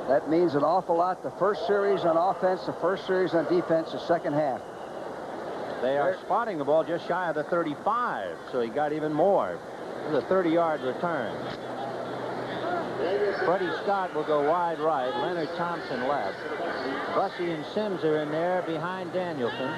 That means an awful lot. The first series on offense, the first series on defense, the second half. They are spotting the ball just shy of the 35, so he got even more. It was a 30-yard return. Freddie Scott will go wide right. Leonard Thompson left. Bussey and Sims are in there behind Danielson.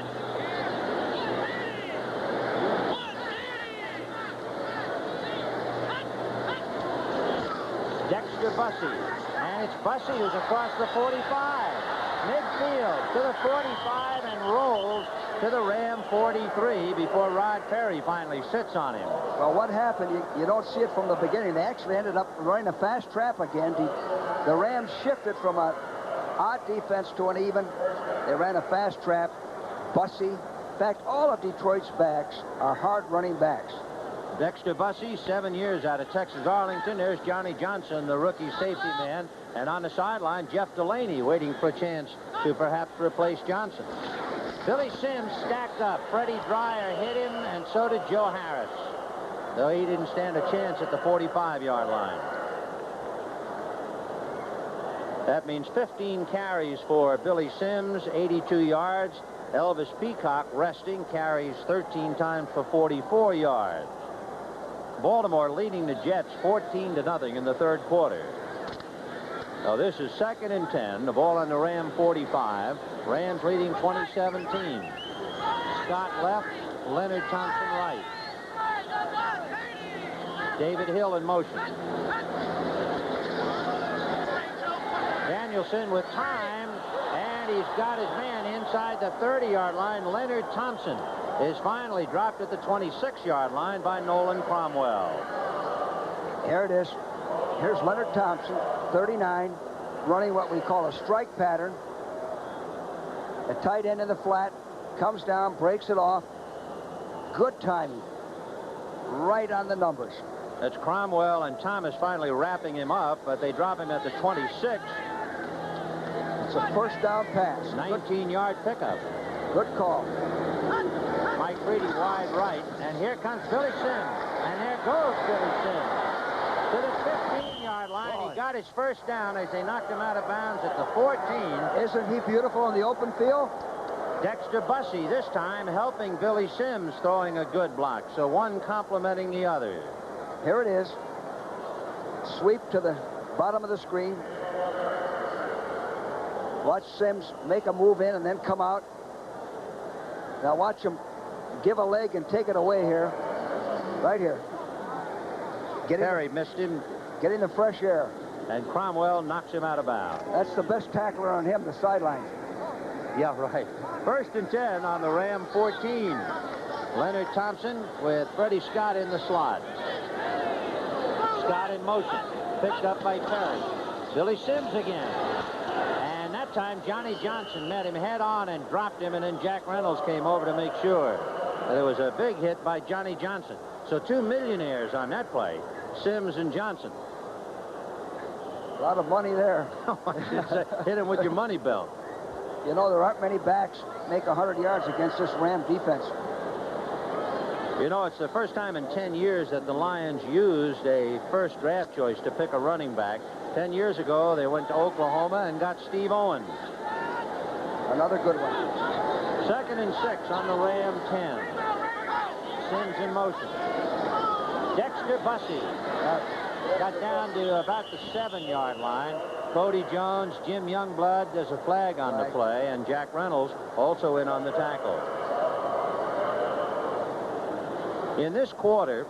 Dexter Bussey. And it's Bussey who's across the 45. Midfield to the 45 and rolls to the Ram 43 before Rod Perry finally sits on him. Well, what happened, you don't see it from the beginning. They actually ended up running a fast trap again. The Rams shifted from an odd defense to an even. They ran a fast trap. Bussey. In fact, all of Detroit's backs are hard running backs. Dexter Bussey, 7 years out of Texas Arlington. There's Johnny Johnson, the rookie safety man. And on the sideline, Jeff Delaney waiting for a chance to perhaps replace Johnson. Billy Sims stacked up. Freddie Dreyer hit him, and so did Joe Harris, though he didn't stand a chance at the 45-yard line. That means 15 carries for Billy Sims, 82 yards. Elvis Peacock, resting, carries 13 times for 44 yards. Baltimore leading the Jets 14-0 in the third quarter. Now this is 2nd and 10. The ball on the Ram 45. Rams leading 2017. Scott left, Leonard Thompson right. David Hill in motion. Danielson with time, and he's got his man inside the 30-yard line. Leonard Thompson is finally dropped at the 26-yard line by Nolan Cromwell. Here it is. Here's Leonard Thompson, 39, running what we call a strike pattern. The tight end in the flat, comes down, breaks it off. Good timing. Right on the numbers. That's Cromwell and Thomas finally wrapping him up, but they drop him at the 26. It's a first down pass. 19-yard pickup. Good call. Mike Reedy wide right, and here comes Billy Sims. And there goes Billy Sims to the 15-yard line. Boy. He got his first down as they knocked him out of bounds at the 14. Isn't he beautiful in the open field? Dexter Bussey this time helping Billy Sims, throwing a good block. So one complimenting the other. Here it is. Sweep to the bottom of the screen. Watch Sims make a move in and then come out. Now watch him give a leg and take it away here. Right here. Perry missed him. Getting the fresh air. And Cromwell knocks him out of bounds. That's the best tackler on him, the sidelines. Yeah, right. 1st and 10 on the Ram 14. Leonard Thompson with Freddie Scott in the slot. Scott in motion. Picked up by Perry. Billy Sims again. And that time Johnny Johnson met him head on and dropped him, and then Jack Reynolds came over to make sure. There was a big hit by Johnny Johnson. So 2 millionaires on that play, Sims and Johnson. A lot of money there. Hit him with your money belt. You know, there aren't many backs make 100 yards against this Ram defense. You know, it's the first time in 10 years that the Lions used a first draft choice to pick a running back. 10 years ago, they went to Oklahoma and got Steve Owens. Another good one. 2nd and 6 on the Ram 10. Sims in motion. Dexter Bussey got down to about the 7-yard line. Cody Jones, Jim Youngblood, there's a flag on the play, and Jack Reynolds also in on the tackle. In this quarter,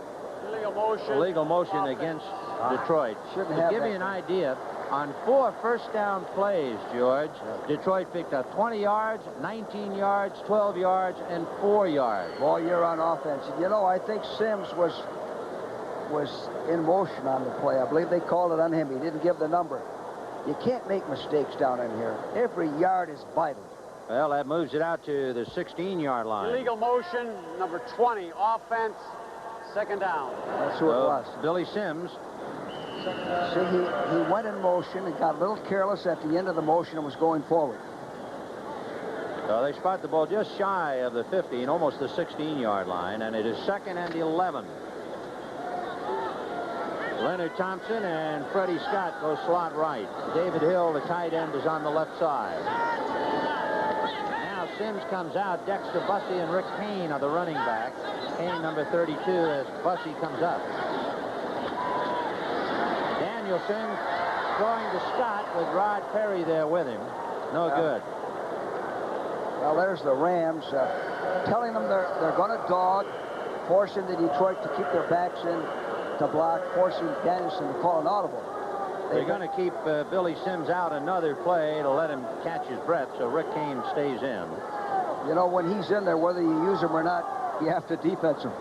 illegal motion against Detroit. To give you an idea, on 4 first down plays, George, Detroit picked up 20 yards, 19 yards, 12 yards, and 4 yards. Boy, you're on offense. You know, I think Sims was in motion on the play. I believe they called it on him. He didn't give the number. You can't make mistakes down in here. Every yard is vital. Well, that moves it out to the 16-yard line. Illegal motion, number 20, offense, 2nd down. That's who it was. Billy Sims. See, he went in motion and got a little careless at the end of the motion and was going forward. So they spot the ball just shy of the 15, almost the 16-yard line, and it is 2nd and 11. Leonard Thompson and Freddie Scott go slot right. David Hill, the tight end, is on the left side. Now Sims comes out. Dexter Bussey and Rick Kane are the running back. Kane, number 32, as Bussey comes up. Danielson throwing to Scott with Rod Perry there with him. No good. Well, there's the Rams telling them they're going to dog, forcing the Detroit to keep their backs in to block, forcing Danielson to call an audible. They're going to keep Billy Sims out another play to let him catch his breath, so Rick Kane stays in. You know, when he's in there, whether you use him or not, you have to defense him.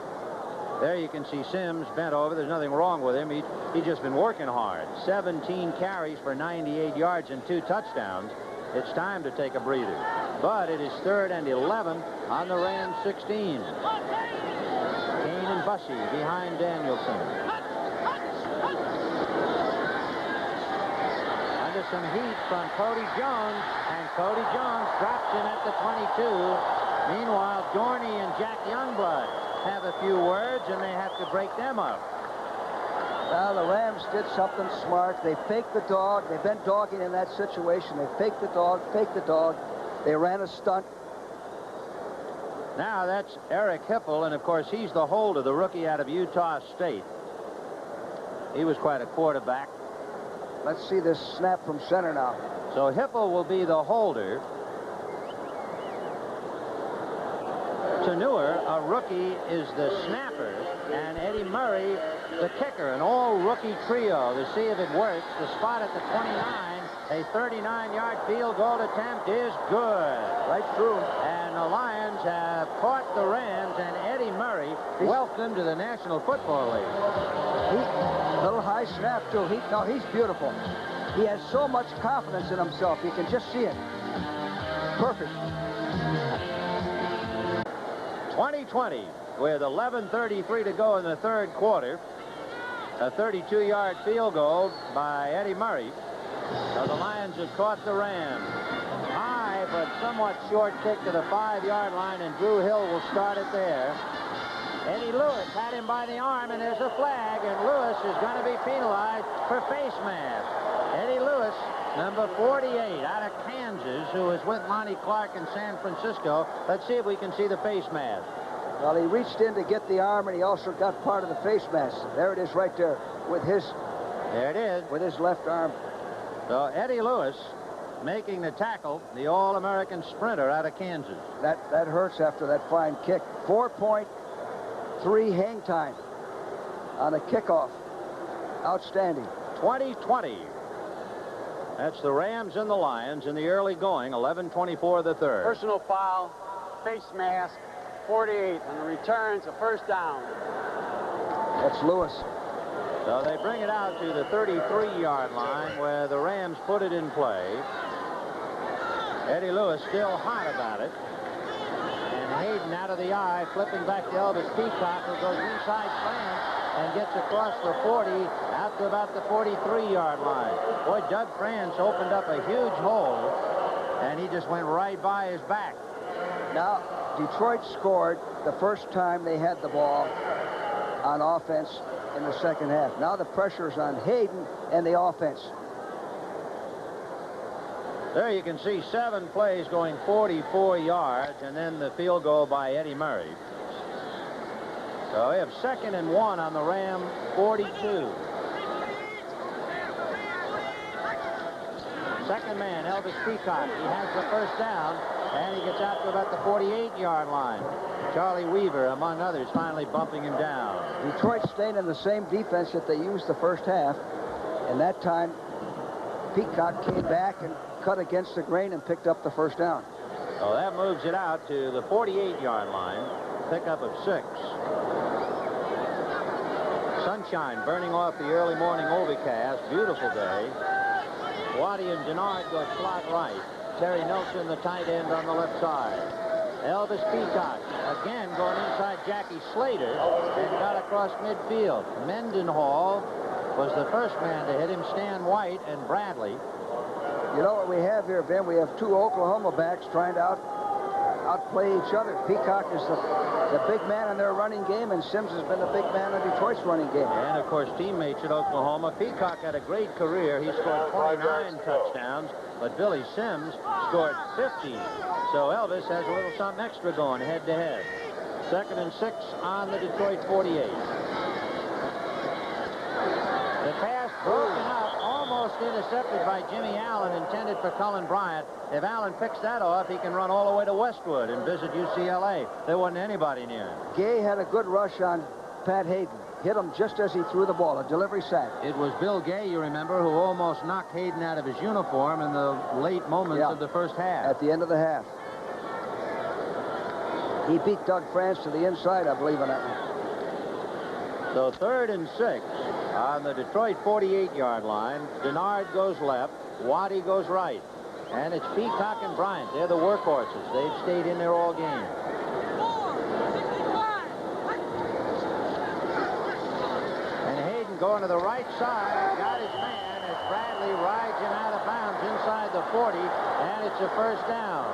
There you can see Sims bent over. There's nothing wrong with him. He's just been working hard. 17 carries for 98 yards and 2 touchdowns. It's time to take a breather. But it is 3rd and 11 on the Rams 16. Kane and Bussey behind Danielson. Under some heat from Cody Jones, and Cody Jones drops him at the 22. Meanwhile, Dorney and Jack Youngblood have a few words, and they have to break them up. Well, the Rams did something smart. They faked the dog. They've been dogging in that situation. They faked the dog, They ran a stunt. Now that's Eric Hipple, and of course he's the holder, the rookie out of Utah State. He was quite a quarterback. Let's see this snap from center now. So Hipple will be the holder. Tanur, a rookie, is the snapper, and Eddie Murray, the kicker. An all-rookie trio to see if it works. The spot at the 29, a 39-yard field goal attempt is good. Right through. And the Lions have caught the Rams, and Eddie Murray welcome to the National Football League. Little high snap, too. He's beautiful. He has so much confidence in himself. You can just see it. Perfect. 20-20 with 11:33 to go in the 3rd quarter. A 32-yard field goal by Eddie Murray. So the Lions have caught the Rams. High but somewhat short kick to the 5-yard line, and Drew Hill will start it there. Eddie Lewis had him by the arm, and there's a flag, and Lewis is going to be penalized for face mask. Eddie Lewis, number 48, out of Kansas, who is with Monty Clark in San Francisco. Let's see if we can see the face mask. Well, he reached in to get the arm, and he also got part of the face mask. There it is right there with his... There it is. With his left arm. So Eddie Lewis making the tackle, the All-American sprinter out of Kansas. That hurts after that fine kick. 4.3 hang time on a kickoff. Outstanding. 20-20. That's the Rams and the Lions in the early going. 11:24 the 3rd. Personal foul, face mask, 48. On the returns, a first down. That's Lewis. So they bring it out to the 33-yard line where the Rams put it in play. Eddie Lewis still hot about it. And Hayden out of the eye, flipping back to Elvis Peacock, who goes inside France and gets across the 40 out to about the 43-yard line. Boy, Doug France opened up a huge hole, and he just went right by his back. Now, Detroit scored the first time they had the ball on offense in the second half. Now the pressure's on Hayden and the offense. There you can see 7 plays going 44 yards, and then the field goal by Eddie Murray. So we have 2nd and 1 on the Ram 42. Second man, Elvis Peacock. He has the first down, and he gets out to about the 48-yard line. Charlie Weaver, among others, finally bumping him down. Detroit stayed in the same defense that they used the first half, and that time Peacock came back and cut against the grain and picked up the first down. So that moves it out to the 48-yard line. Pickup of 6. Sunshine burning off the early morning overcast. Beautiful day. Waddy and Denard go slot right. Terry Nelson, the tight end, on the left side. Elvis Peacock again going inside Jackie Slater and got across midfield. Mendenhall was the first man to hit him. Stan White and Bradley. You know what we have here, Ben? We have 2 Oklahoma backs trying to outplay each other. Peacock is the big man in their running game, and Sims has been the big man in Detroit's running game. And, of course, teammates at Oklahoma. Peacock had a great career. He scored 29 touchdowns, but Billy Sims scored 15. So Elvis has a little something extra going head-to-head. 2nd and 6 on the Detroit 48. The pass broken up, almost intercepted by Jimmy Allen, intended for Cullen Bryant. If Allen picks that off, he can run all the way to Westwood and visit UCLA. There wasn't anybody near him. Gay had a good rush on Pat Hayden. Hit him just as he threw the ball, a delivery sack. It was Bill Gay, you remember, who almost knocked Hayden out of his uniform in the late moments of the first half. At the end of the half. He beat Doug France to the inside, I believe, in that one. So 3rd and 6 on the Detroit 48-yard line. Denard goes left. Waddy goes right. And it's Peacock and Bryant. They're the workhorses. They've stayed in there all game. And Hayden going to the right side. Got his man as Bradley rides him out of bounds inside the 40. And it's a first down.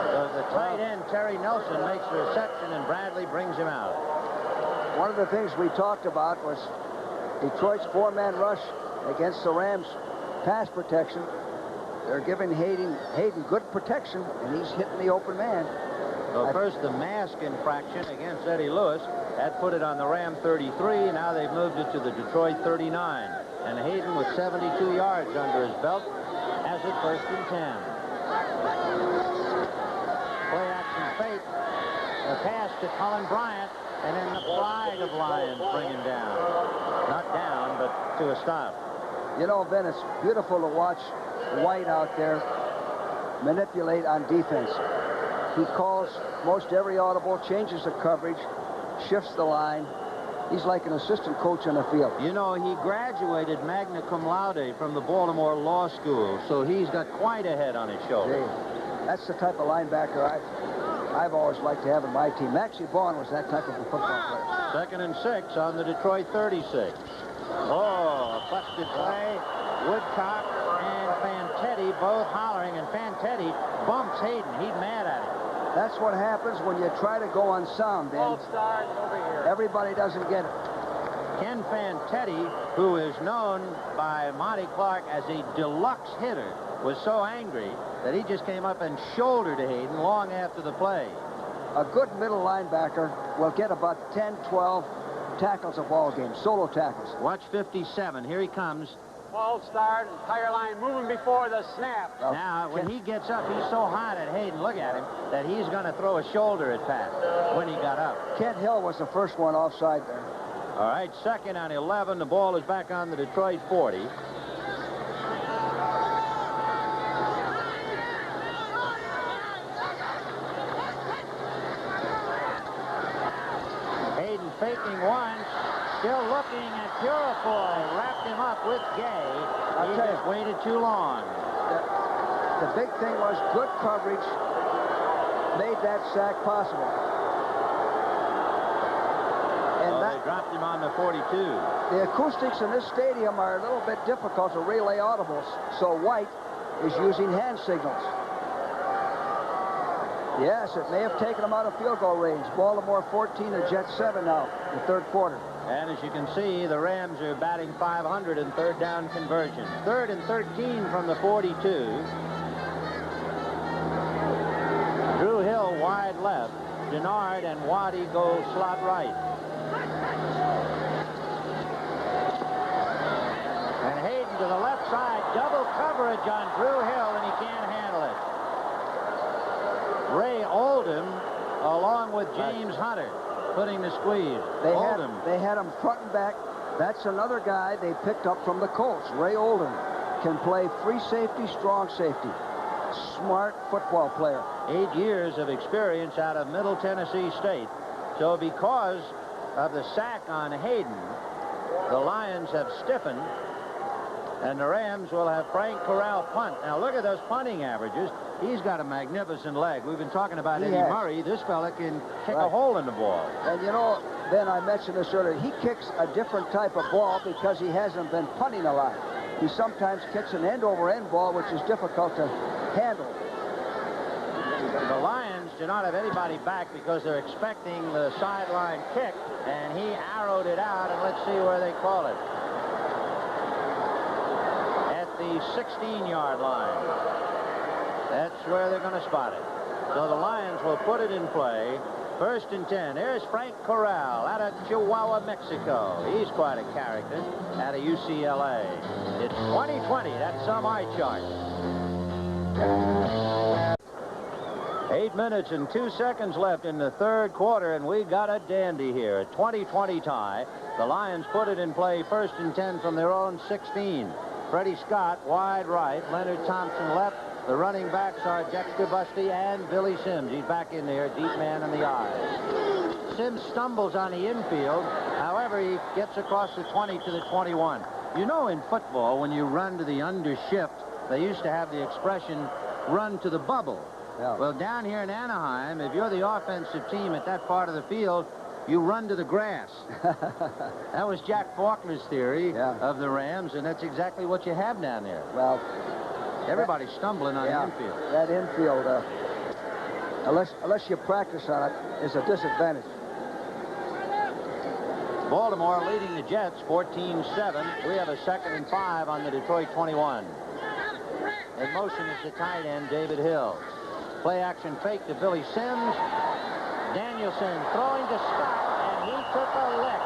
So the tight end, Terry Nelson, makes the reception, and Bradley brings him out. One of the things we talked about was Detroit's 4-man rush against the Rams' pass protection. They're giving Hayden good protection, and he's hitting the open man. Well, first the mask infraction against Eddie Lewis. That put it on the Ram 33. Now they've moved it to the Detroit 39. And Hayden with 72 yards under his belt has it 1st and 10. Play action fake. The pass to Cullen Bryant. And then the pride of Lions bring him down. Not down, but to a stop. You know, Ben, it's beautiful to watch White out there manipulate on defense. He calls most every audible, changes the coverage, shifts the line. He's like an assistant coach on the field. You know, he graduated magna cum laude from the Baltimore Law School, so he's got quite a head on his shoulders. Hey, that's the type of linebacker I've always liked to have in my team. Maxie Vaughn was that type of a football player. 2nd and 6 on the Detroit 36. Oh, a busted play. Woodcock and Fantetti both hollering, and Fantetti bumps Hayden. He's mad at him. That's what happens when you try to go on sound, Ben. Everybody doesn't get it. Ken Fantetti, who is known by Monty Clark as a deluxe hitter, was so angry that he just came up and shouldered Hayden long after the play. A good middle linebacker will get about 10, 12 tackles a ball game, solo tackles. Watch 57. Here he comes. False start, entire line moving before the snap. Now, when he gets up, he's so hot at Hayden, look at him, that he's going to throw a shoulder at Pat when he got up. Kent Hill was the first one offside there. All right, 2nd and 11. The ball is back on the Detroit 40. Hayden faking once, still looking at Purifoy. Wrapped him up with Gay. He just waited too long. The big thing was good coverage made that sack possible. And they dropped him on the 42. The acoustics in this stadium are a little bit difficult to relay audibles, so White is using hand signals. Yes, it may have taken him out of field goal range. Baltimore 14, the Jets 7 now in the 3rd quarter. And as you can see, the Rams are batting .500 in 3rd down conversion. 3rd and 13 from the 42. Drew Hill wide left. Denard and Waddy go slot right. And Hayden to the left side. Double coverage on Drew Hill, and he can't handle it. Ray Oldham, along with James Hunter, putting the squeeze. They had him front and back. That's another guy they picked up from the Colts. Ray Oldham can play free safety, strong safety. Smart football player. 8 years of experience out of Middle Tennessee State. So because of the sack on Hayden, the Lions have stiffened, and the Rams will have Frank Corral punt. Now look at those punting averages. He's got a magnificent leg. We've been talking about Eddie Murray. This fella can kick a hole in the ball. And you know, Ben, I mentioned this earlier, he kicks a different type of ball because he hasn't been punting a lot. He sometimes kicks an end-over-end ball, which is difficult to handle. The Lions do not have anybody back because they're expecting the sideline kick, and he arrowed it out, and let's see where they call it. At the 16-yard line. That's where they're going to spot it. So the Lions will put it in play. 1st and 10. Here's Frank Corral out of Chihuahua, Mexico. He's quite a character out of UCLA. It's 2020. That's some eye chart. 8 minutes and 2 seconds left in the 3rd quarter, and we got a dandy here. A 20-20 tie. The Lions put it in play. 1st and 10 from their own 16. Freddie Scott wide right. Leonard Thompson left. The running backs are Dexter Busty and Billy Sims. He's back in there, deep man in the eyes. Sims stumbles on the infield. However, he gets across the 20 to the 21. You know, in football, when you run to the undershift, they used to have the expression, run to the bubble. Yeah. Well, down here in Anaheim, if you're the offensive team at that part of the field, you run to the grass. That was Jack Faulkner's theory of the Rams, and that's exactly what you have down there. Well, everybody's stumbling on the infield. That infield, unless you practice on it, is a disadvantage. Baltimore leading the Jets 14-7. We have a 2nd and 5 on the Detroit 21. In motion is the tight end, David Hill. Play action fake to Billy Sims. Danielson throwing to Scott, and he took a lick.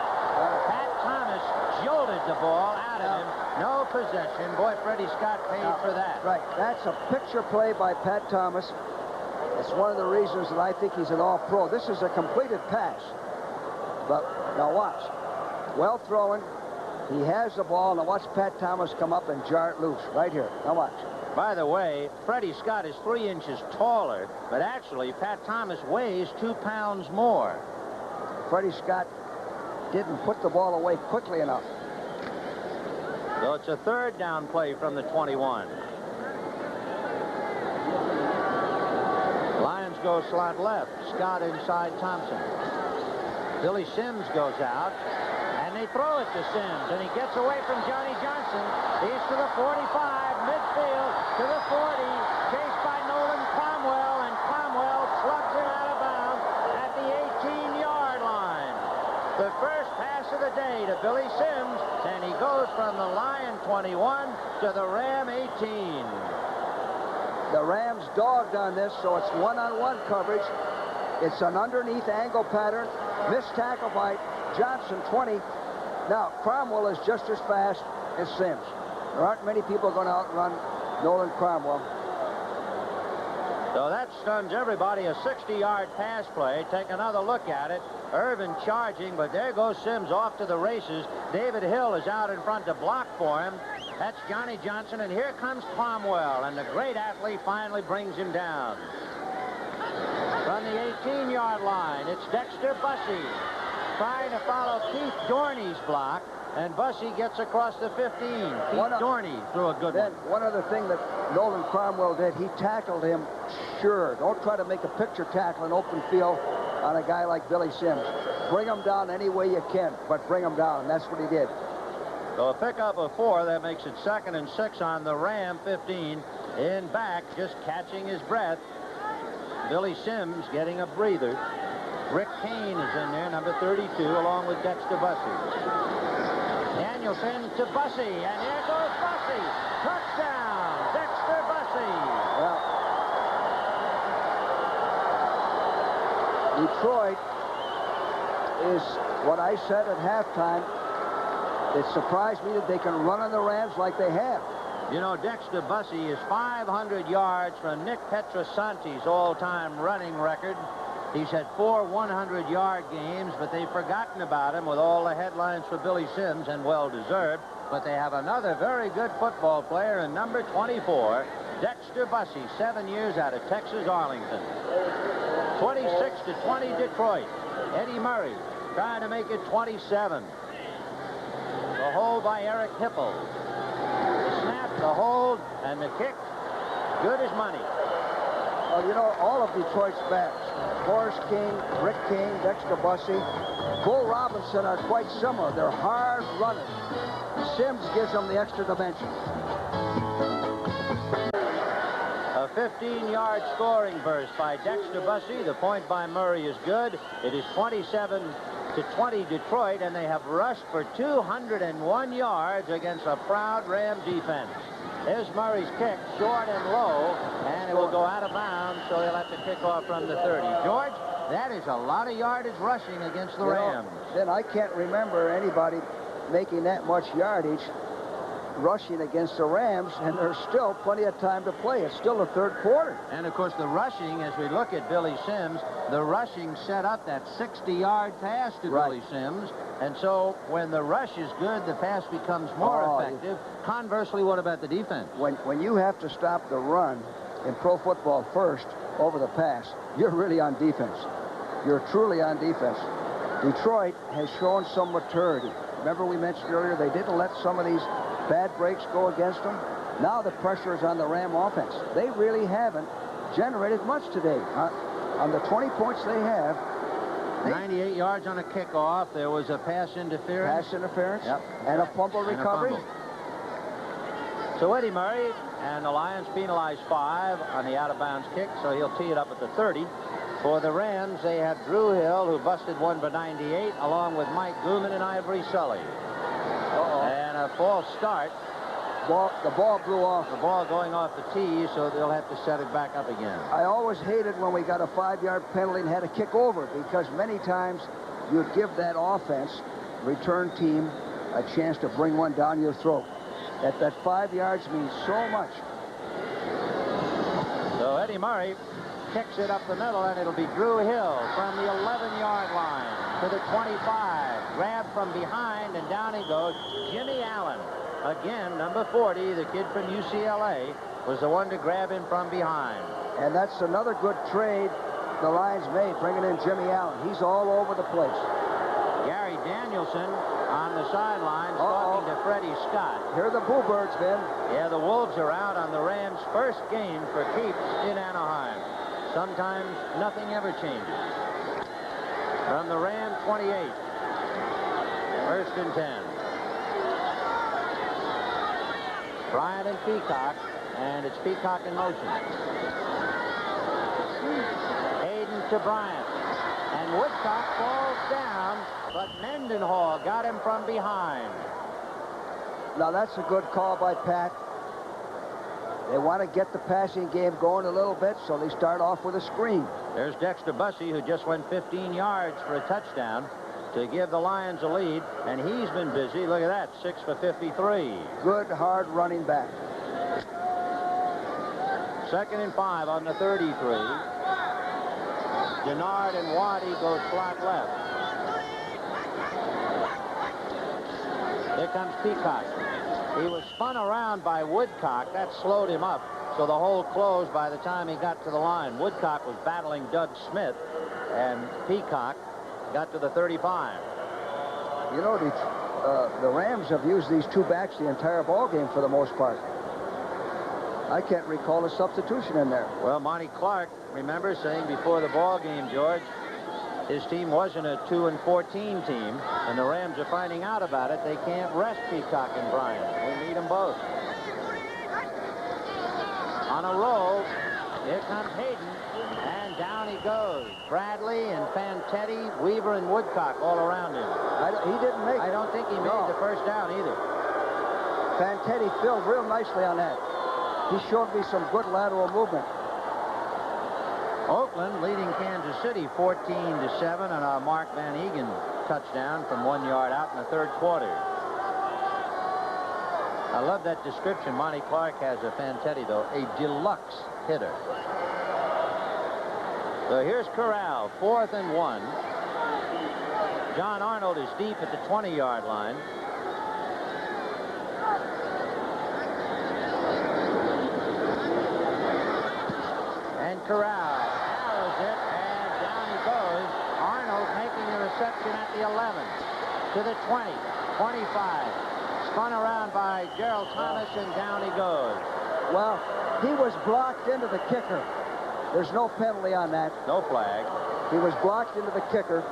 Pat Thomas jolted the ball out of him. No possession. Boy, Freddie Scott paid for that. Right. That's a picture play by Pat Thomas. It's one of the reasons that I think he's an all-pro. This is a completed pass. But now watch. Well thrown. He has the ball. Now watch Pat Thomas come up and jar it loose. Right here. Now watch. By the way, Freddie Scott is 3 inches taller, but actually Pat Thomas weighs 2 pounds more. Freddie Scott didn't put the ball away quickly enough. So it's a 3rd down play from the 21. Lions go slot left. Scott inside Thompson. Billy Sims goes out, and they throw it to Sims, and he gets away from Johnny Johnson. He's to the 45, midfield, to the 40, chased by Nolan Cromwell, and Cromwell slugs him out of bounds at the 18-yard line. The first pass of the day to Billy Sims, and he goes from the Lion 21 to the Ram 18. The Rams dogged on this, so it's one-on-one coverage. It's an underneath angle pattern. Missed tackle by Johnson, 20. Now, Cromwell is just as fast as Sims. There aren't many people going to outrun Nolan Cromwell. So that stuns everybody. A 60-yard pass play. Take another look at it. Irvin charging, but there goes Sims off to the races. David Hill is out in front to block for him. That's Johnny Johnson, and here comes Cromwell, and the great athlete finally brings him down. From the 18-yard line, it's Dexter Bussey trying to follow Keith Dorney's block, and Bussey gets across the 15. Keith Dorney threw a good one. One other thing that Nolan Cromwell did, he tackled him sure. Don't try to make a picture tackle in open field on a guy like Billy Sims. Bring him down any way you can, but bring him down, and that's what he did. So a pickup of 4, that makes it 2nd and 6 on the Ram 15. In back, just catching his breath. Billy Sims getting a breather. Rick Kane is in there, number 32, along with Dexter Bussey. Danielson to Bussey, and here goes Bussey. Touchdown, Dexter Bussey. Well, Detroit is what I said at halftime. It surprised me that they can run on the Rams like they have. You know, Dexter Bussey is 500 yards from Nick Petrosanti's all-time running record. He's had 4 100-yard games, but they've forgotten about him with all the headlines for Billy Sims, and well-deserved. But they have another very good football player in number 24, Dexter Bussey, 7 years out of Texas, Arlington. 26-20 Detroit. Eddie Murray trying to make it 27. The hold by Eric Hipple. The snap, the hold, and the kick. Good as money. Well, you know, all of Detroit's backs, Forrest King, Rick King, Dexter Bussey, Bull Robinson are quite similar. They're hard runners. Sims gives them the extra dimension. A 15-yard scoring burst by Dexter Bussey. The point by Murray is good. It is 27-20 Detroit, and they have rushed for 201 yards against a proud Ram defense. There's Murray's kick, short and low, and it will go out of bounds, so he'll have to kick off from the 30. George, that is a lot of yardage rushing against the Rams. Then I can't remember anybody making that much yardage rushing against the Rams, and there's still plenty of time to play. It's still the third quarter. And, of course, the rushing, as we look at Billy Sims, the rushing set up that 60-yard pass to Billy Sims. And so when the rush is good, the pass becomes more effective. Conversely, what about the defense? When you have to stop the run in pro football first over the pass, you're really on defense. You're truly on defense. Detroit has shown some maturity. Remember we mentioned earlier they didn't let some of these bad breaks go against them. Now the pressure is on the Ram offense. They really haven't generated much today. On the 20 points they have. 98 yards on a kickoff. There was a pass interference. Pass interference. Yep. And a fumble recovery. So Eddie Murray and the Lions penalized 5 on the out-of-bounds kick, so he'll tee it up at the 30. For the Rams, they have Drew Hill, who busted one for 98, along with Mike Gooman and Ivory Sully. And a false start. The ball blew off. The ball going off the tee, so they'll have to set it back up again. I always hated when we got a 5-yard penalty and had to kick over, because many times you'd give that offense, return team, a chance to bring one down your throat. That 5 yards means so much. So Eddie Murray kicks it up the middle, and it'll be Drew Hill from the 11-yard line to the 25. Grabbed from behind, and down he goes. Jimmy Allen. Again, number 40, the kid from UCLA, was the one to grab him from behind. And that's another good trade the Lions made, bringing in Jimmy Allen. He's all over the place. Gary Danielson on the sidelines talking to Freddie Scott. Here are the Bluebirds, Ben. Yeah, the Wolves are out on the Rams' first game for keeps in Anaheim. Sometimes nothing ever changes. From the Ram 28. First and 10. Bryant and Peacock, and it's Peacock in motion. Hayden to Bryant, and Woodcock falls down, but Mendenhall got him from behind. Now that's a good call by Pat. They want to get the passing game going a little bit, so they start off with a screen. There's Dexter Bussey, who just went 15 yards for a touchdown to give the Lions a lead, and he's been busy. Look at that, 6 for 53. Good, hard running back. 2nd and 5 on the 33. Denard and Waddy go slot left. Here comes Peacock. He was spun around by Woodcock. That slowed him up, so the hole closed by the time he got to the line. Woodcock was battling Doug Smith, and Peacock got to the 35. You know, the Rams have used these two backs the entire ball game for the most part. I can't recall a substitution in there. Well, Monty Clark, remember, saying before the ball game, George, his team wasn't a 2-14 team, and the Rams are finding out about it. They can't rest Peacock and Bryant. We need them both. On a roll, here comes Hayden, and down he goes. Bradley and Fantetti, Weaver and Woodcock all around him. He didn't make it. I don't think he made the first down either. Fantetti filled real nicely on that. He showed me some good lateral movement. Oakland leading Kansas City 14-7 on a Mark Van Egan touchdown from 1 yard out in the third quarter. I love that description Monty Clark has of Fantetti, though, a deluxe hitter. So here's Corral, 4th and 1. John Arnold is deep at the 20-yard line. And Corral arrows it, and down he goes. Arnold making the reception at the 11, to the 20, 25. Spun around by Gerald Thomas, and down he goes. Well, he was blocked into the kicker. There's no penalty on that. No flag. He was blocked into the kicker.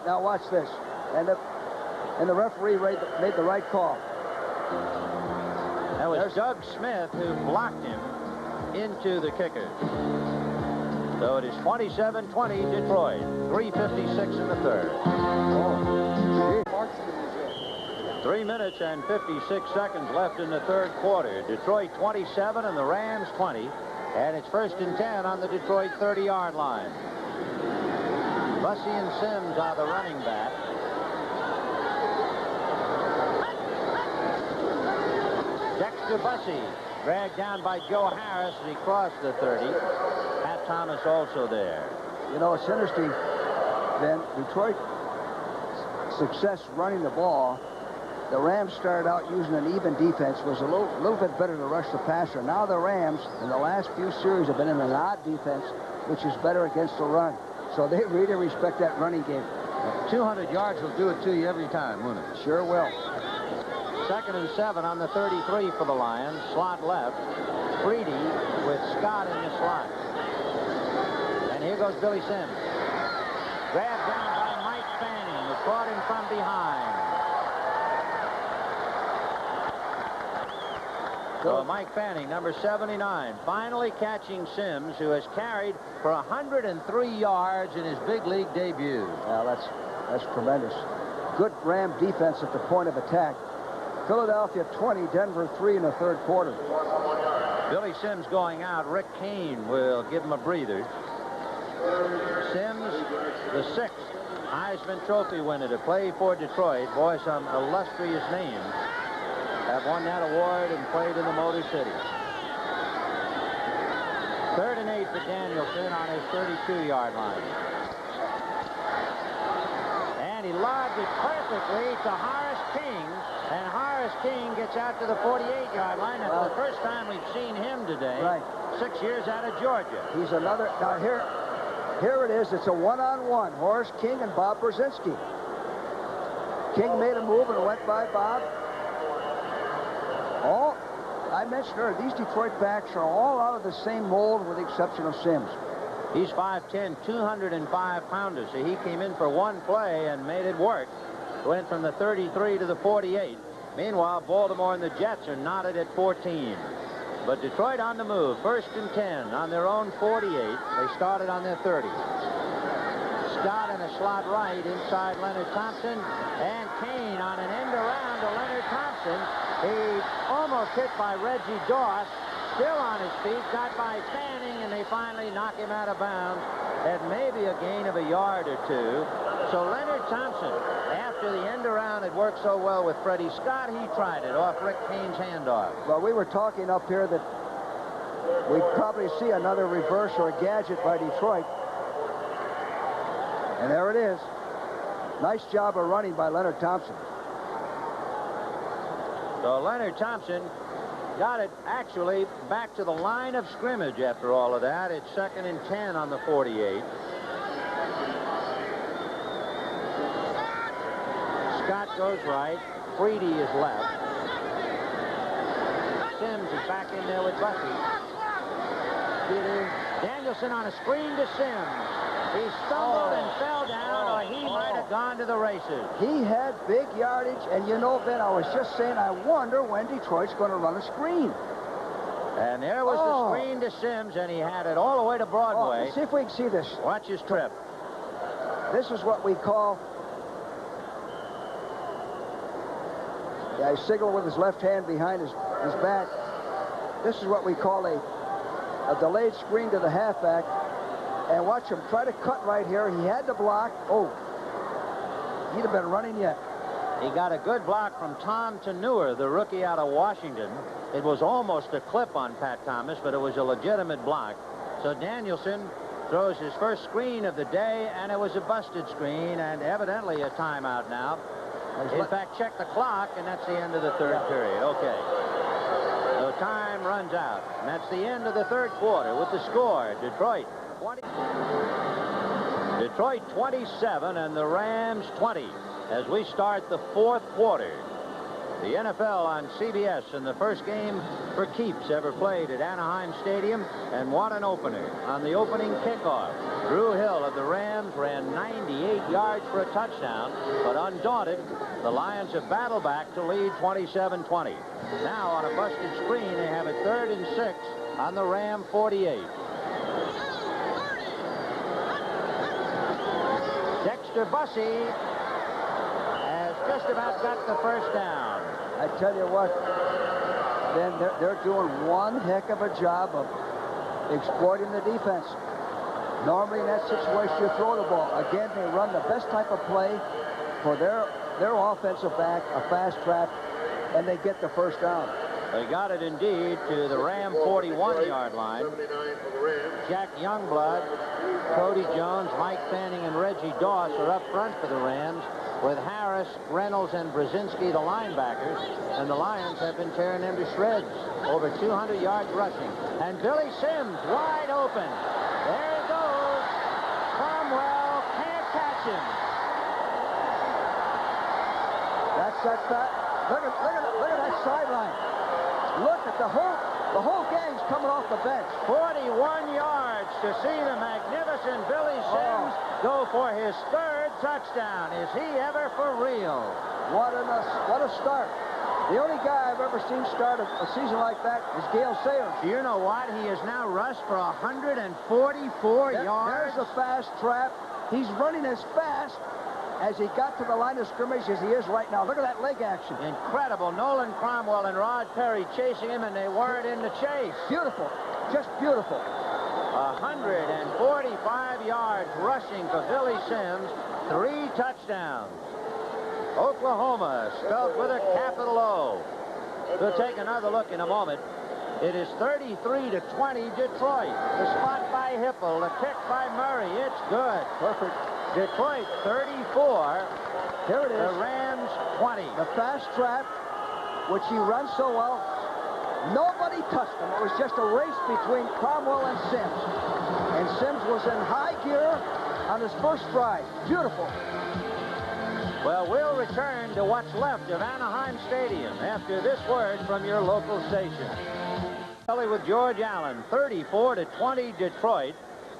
Now watch this. And the referee made the right call. That was Doug Smith who blocked him into the kicker. So it is 27-20 Detroit. 3:56 in the third. 3 minutes and 56 seconds left in the third quarter. Detroit 27 and the Rams 20. And it's 1st and 10 on the Detroit 30-yard line. Bussey and Sims are the running back. Dexter Bussey dragged down by Joe Harris as he crossed the 30. Pat Thomas also there. You know, it's interesting, Ben. Detroit's success running the ball. The Rams started out using an even defense, was a little bit better to rush the passer. Now the Rams, in the last few series, have been in an odd defense, which is better against the run. So they really respect that running game. 200 yards will do it to you every time, won't it? Sure will. 2nd and 7 on the 33 for the Lions. Slot left. Freedy with Scott in the slot. And here goes Billy Sims. Grabbed down by Mike Fanning, who caught him from behind. So Mike Fanning, number 79, finally catching Sims, who has carried for 103 yards in his big league debut. Well, that's tremendous. Good Ram defense at the point of attack. Philadelphia 20, Denver 3 in the third quarter. Billy Sims going out. Rick Kane will give him a breather. Sims, the 6th Heisman Trophy winner to play for Detroit. Boy, some illustrious names have won that award and played in the Motor City. 3rd and 8 for Danielson on his 32-yard line. And he lobbed it perfectly to Horace King. And Horace King gets out to the 48-yard line. That's the first time we've seen him today. Right. 6 years out of Georgia. He's another. Now here it is. It's a one-on-one. Horace King and Bob Brzezinski. King made a move and went by Bob. I mentioned earlier, these Detroit backs are all out of the same mold with the exception of Sims. He's 5'10", 205-pounder. So he came in for one play and made it work. Went from the 33 to the 48. Meanwhile, Baltimore and the Jets are knotted at 14. But Detroit on the move. 1st and 10 on their own 48. They started on their 30. Scott in a slot right inside Leonard Thompson. And Kane on an end around to Leonard Thompson. He's almost hit by Reggie Doss. Still on his feet. Got by Fanning, and they finally knock him out of bounds at maybe a gain of a yard or two. So Leonard Thompson, after the end around had worked so well with Freddie Scott, he tried it off Rick Kane's handoff. Well, we were talking up here that we'd probably see another reverse or a gadget by Detroit. And there it is. Nice job of running by Leonard Thompson. So Leonard Thompson got it actually back to the line of scrimmage after all of that. It's 2nd and 10 on the 48. Scott goes right. Freedy is left. Sims is back in there with Bussey. Danielson on a screen to Sims. He stumbled and fell down, or he might have gone to the races. He had big yardage, and you know, Ben, I was just saying, I wonder when Detroit's going to run a screen. And there was the screen to Sims, and he had it all the way to Broadway. Let's see if we can see this. Watch his trip. This is what we call... Yeah, he signaled with his left hand behind his back. This is what we call a delayed screen to the halfback. And watch him try to cut right here. He had to block. Oh, he'd have been running yet. He got a good block from Tom Tanure, the rookie out of Washington. It was almost a clip on Pat Thomas, but it was a legitimate block. So Danielson throws his first screen of the day, and it was a busted screen, and evidently a timeout now. In fact, check the clock, and that's the end of the third period. Okay. So time runs out, and that's the end of the third quarter with the score. Detroit 27 and the Rams 20 as we start the fourth quarter. The NFL on CBS in the first game for keeps ever played at Anaheim Stadium, and what an opener. On the opening kickoff, Drew Hill of the Rams ran 98 yards for a touchdown, but undaunted, The Lions have battled back to lead 27-20. Now on a busted screen, they have a 3rd and 6 on the Ram 48. Dexter Bussey has just about got the first down. I tell you what, then they're doing one heck of a job of exploiting the defense. Normally in that situation, you throw the ball. Again, they run the best type of play for their offensive back, a fast trap, and they get the first down. They got it indeed to the Ram 41-yard line. Jack Youngblood, Cody Jones, Mike Fanning, and Reggie Doss are up front for the Rams, with Harris, Reynolds, and Brzezinski the linebackers, and the Lions have been tearing them to shreds. Over 200 yards rushing. And Billy Sims wide open. There he goes. Cromwell can't catch him. Look at that sideline. Look at the whole gang's coming off the bench. 41 yards to see the magnificent Billy Sims go for his 3rd touchdown. Is he ever for real? What a start. The only guy I've ever seen start a season like that is Gale Sayers. Do you know what? He has now rushed for 144 yards. There's a fast trap. He's running as fast as he got to the line of scrimmage as he is right now. Look at that leg action. Incredible. Nolan Cromwell and Rod Perry chasing him, and they weren't in the chase. Beautiful. Just beautiful. 145 yards rushing for Billy Sims. 3 touchdowns. Oklahoma, spelled with a capital O. We'll take another look in a moment. It is 33-20 Detroit. The spot by Hipple, the kick by Murray. It's good. Perfect. Detroit 34. Here it is. The Rams 20. The fast trap, which he runs so well. Nobody touched him. It was just a race between Cromwell and Sims. And Sims was in high gear on his first stride. Beautiful. Well, we'll return to what's left of Anaheim Stadium after this word from your local station. With George Allen, 34-20 Detroit.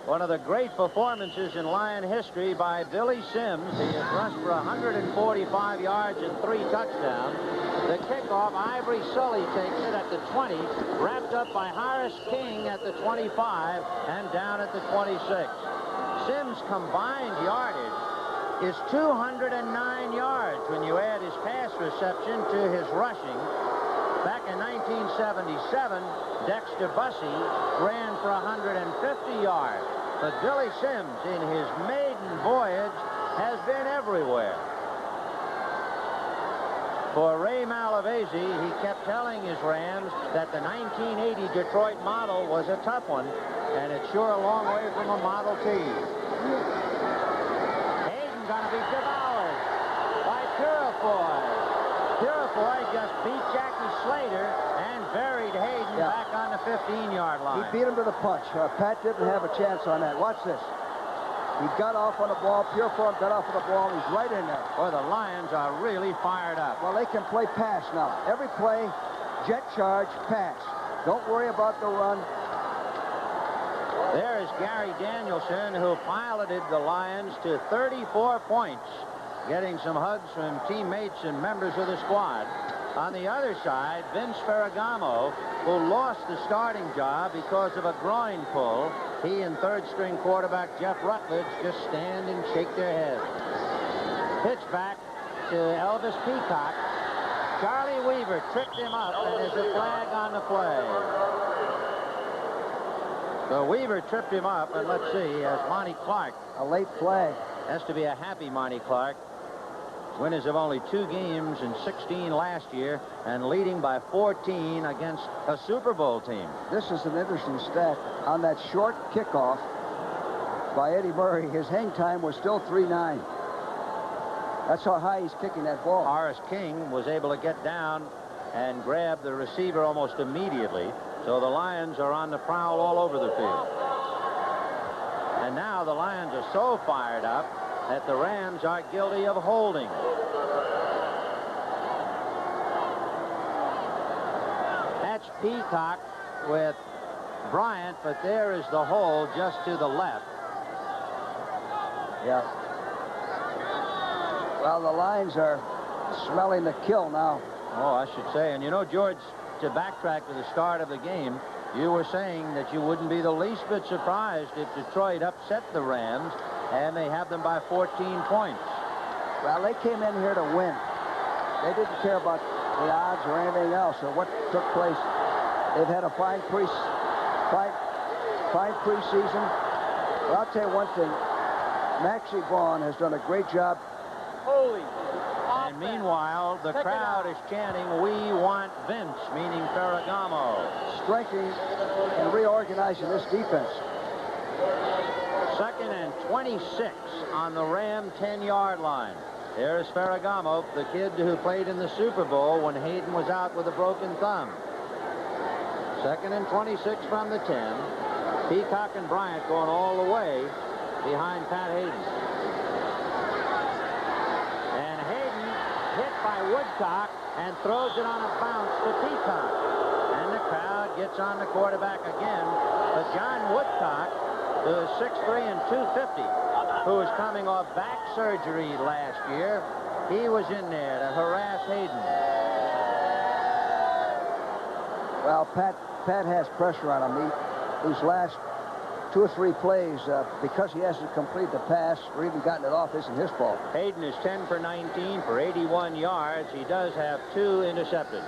One of the great performances in Lion history by Billy Sims. He has rushed for 145 yards and 3 touchdowns. The kickoff, Ivory Sully takes it at the 20, wrapped up by Horace King at the 25, and down at the 26. Sims' combined yardage is 209 yards when you add his pass reception to his rushing. Back in 1977, Dexter Bussey ran for 150 yards. But Billy Sims, in his maiden voyage, has been everywhere. For Ray Malavasi, he kept telling his Rams that the 1980 Detroit model was a tough one, and it's sure a long way from a Model T. Hayden gonna be devoured by Purifoy. Purifoy just beat Jackie Slater and buried Hayden back on the 15-yard line. He beat him to the punch. Pat didn't have a chance on that. Watch this. He got off on the ball. Purifoy got off on the ball. He's right in there. Boy, the Lions are really fired up. Well, they can play pass now. Every play, jet charge, pass. Don't worry about the run. There is Gary Danielson, who piloted the Lions to 34 points, getting some hugs from teammates and members of the squad. On the other side, Vince Ferragamo, who lost the starting job because of a groin pull. He and third-string quarterback Jeff Rutledge just stand and shake their heads. Pitch back to Elvis Peacock. Charlie Weaver tripped him up, and there's a flag on the play. So Weaver tripped him up, and let's see, as Monty Clark. A late flag. Has to be a happy Monty Clark. Winners of only 2 games in 16 last year, and leading by 14 against a Super Bowl team. This is an interesting stat. On that short kickoff by Eddie Murray, his hang time was still 3-9. That's how high he's kicking that ball. Horace King was able to get down and grab the receiver almost immediately. So the Lions are on the prowl all over the field. And now the Lions are so fired up that the Rams are guilty of holding. That's Peacock with Bryant, but there is the hole just to the left. Yeah. Well, the Lions are smelling the kill now. Oh, I should say. And you know, George, to backtrack to the start of the game, you were saying that you wouldn't be the least bit surprised if Detroit upset the Rams and they have them by 14 points. Well, they came in here to win. They didn't care about the odds or anything else or what took place. They've had a fine preseason. But I'll tell you one thing. Maxie Vaughn has done a great job. Holy. And meanwhile, the crowd is chanting, "We want Vince," meaning Ferragamo. Strengthening and reorganizing this defense. 2nd and 26 on the Ram 10-yard line. There's Ferragamo, the kid who played in the Super Bowl when Hayden was out with a broken thumb. 2nd and 26 from the 10. Peacock and Bryant going all the way behind Pat Hayden. And Hayden hit by Woodcock and throws it on a bounce to Peacock. And the crowd gets on the quarterback again. But John Woodcock, who is 6'3" and 250, who was coming off back surgery last year, he was in there to harass Hayden. Well, Pat has pressure on him. These last 2 or 3 plays, because he hasn't completed the pass or even gotten it off, isn't his fault. Hayden is 10 for 19 for 81 yards. He does have 2 intercepted.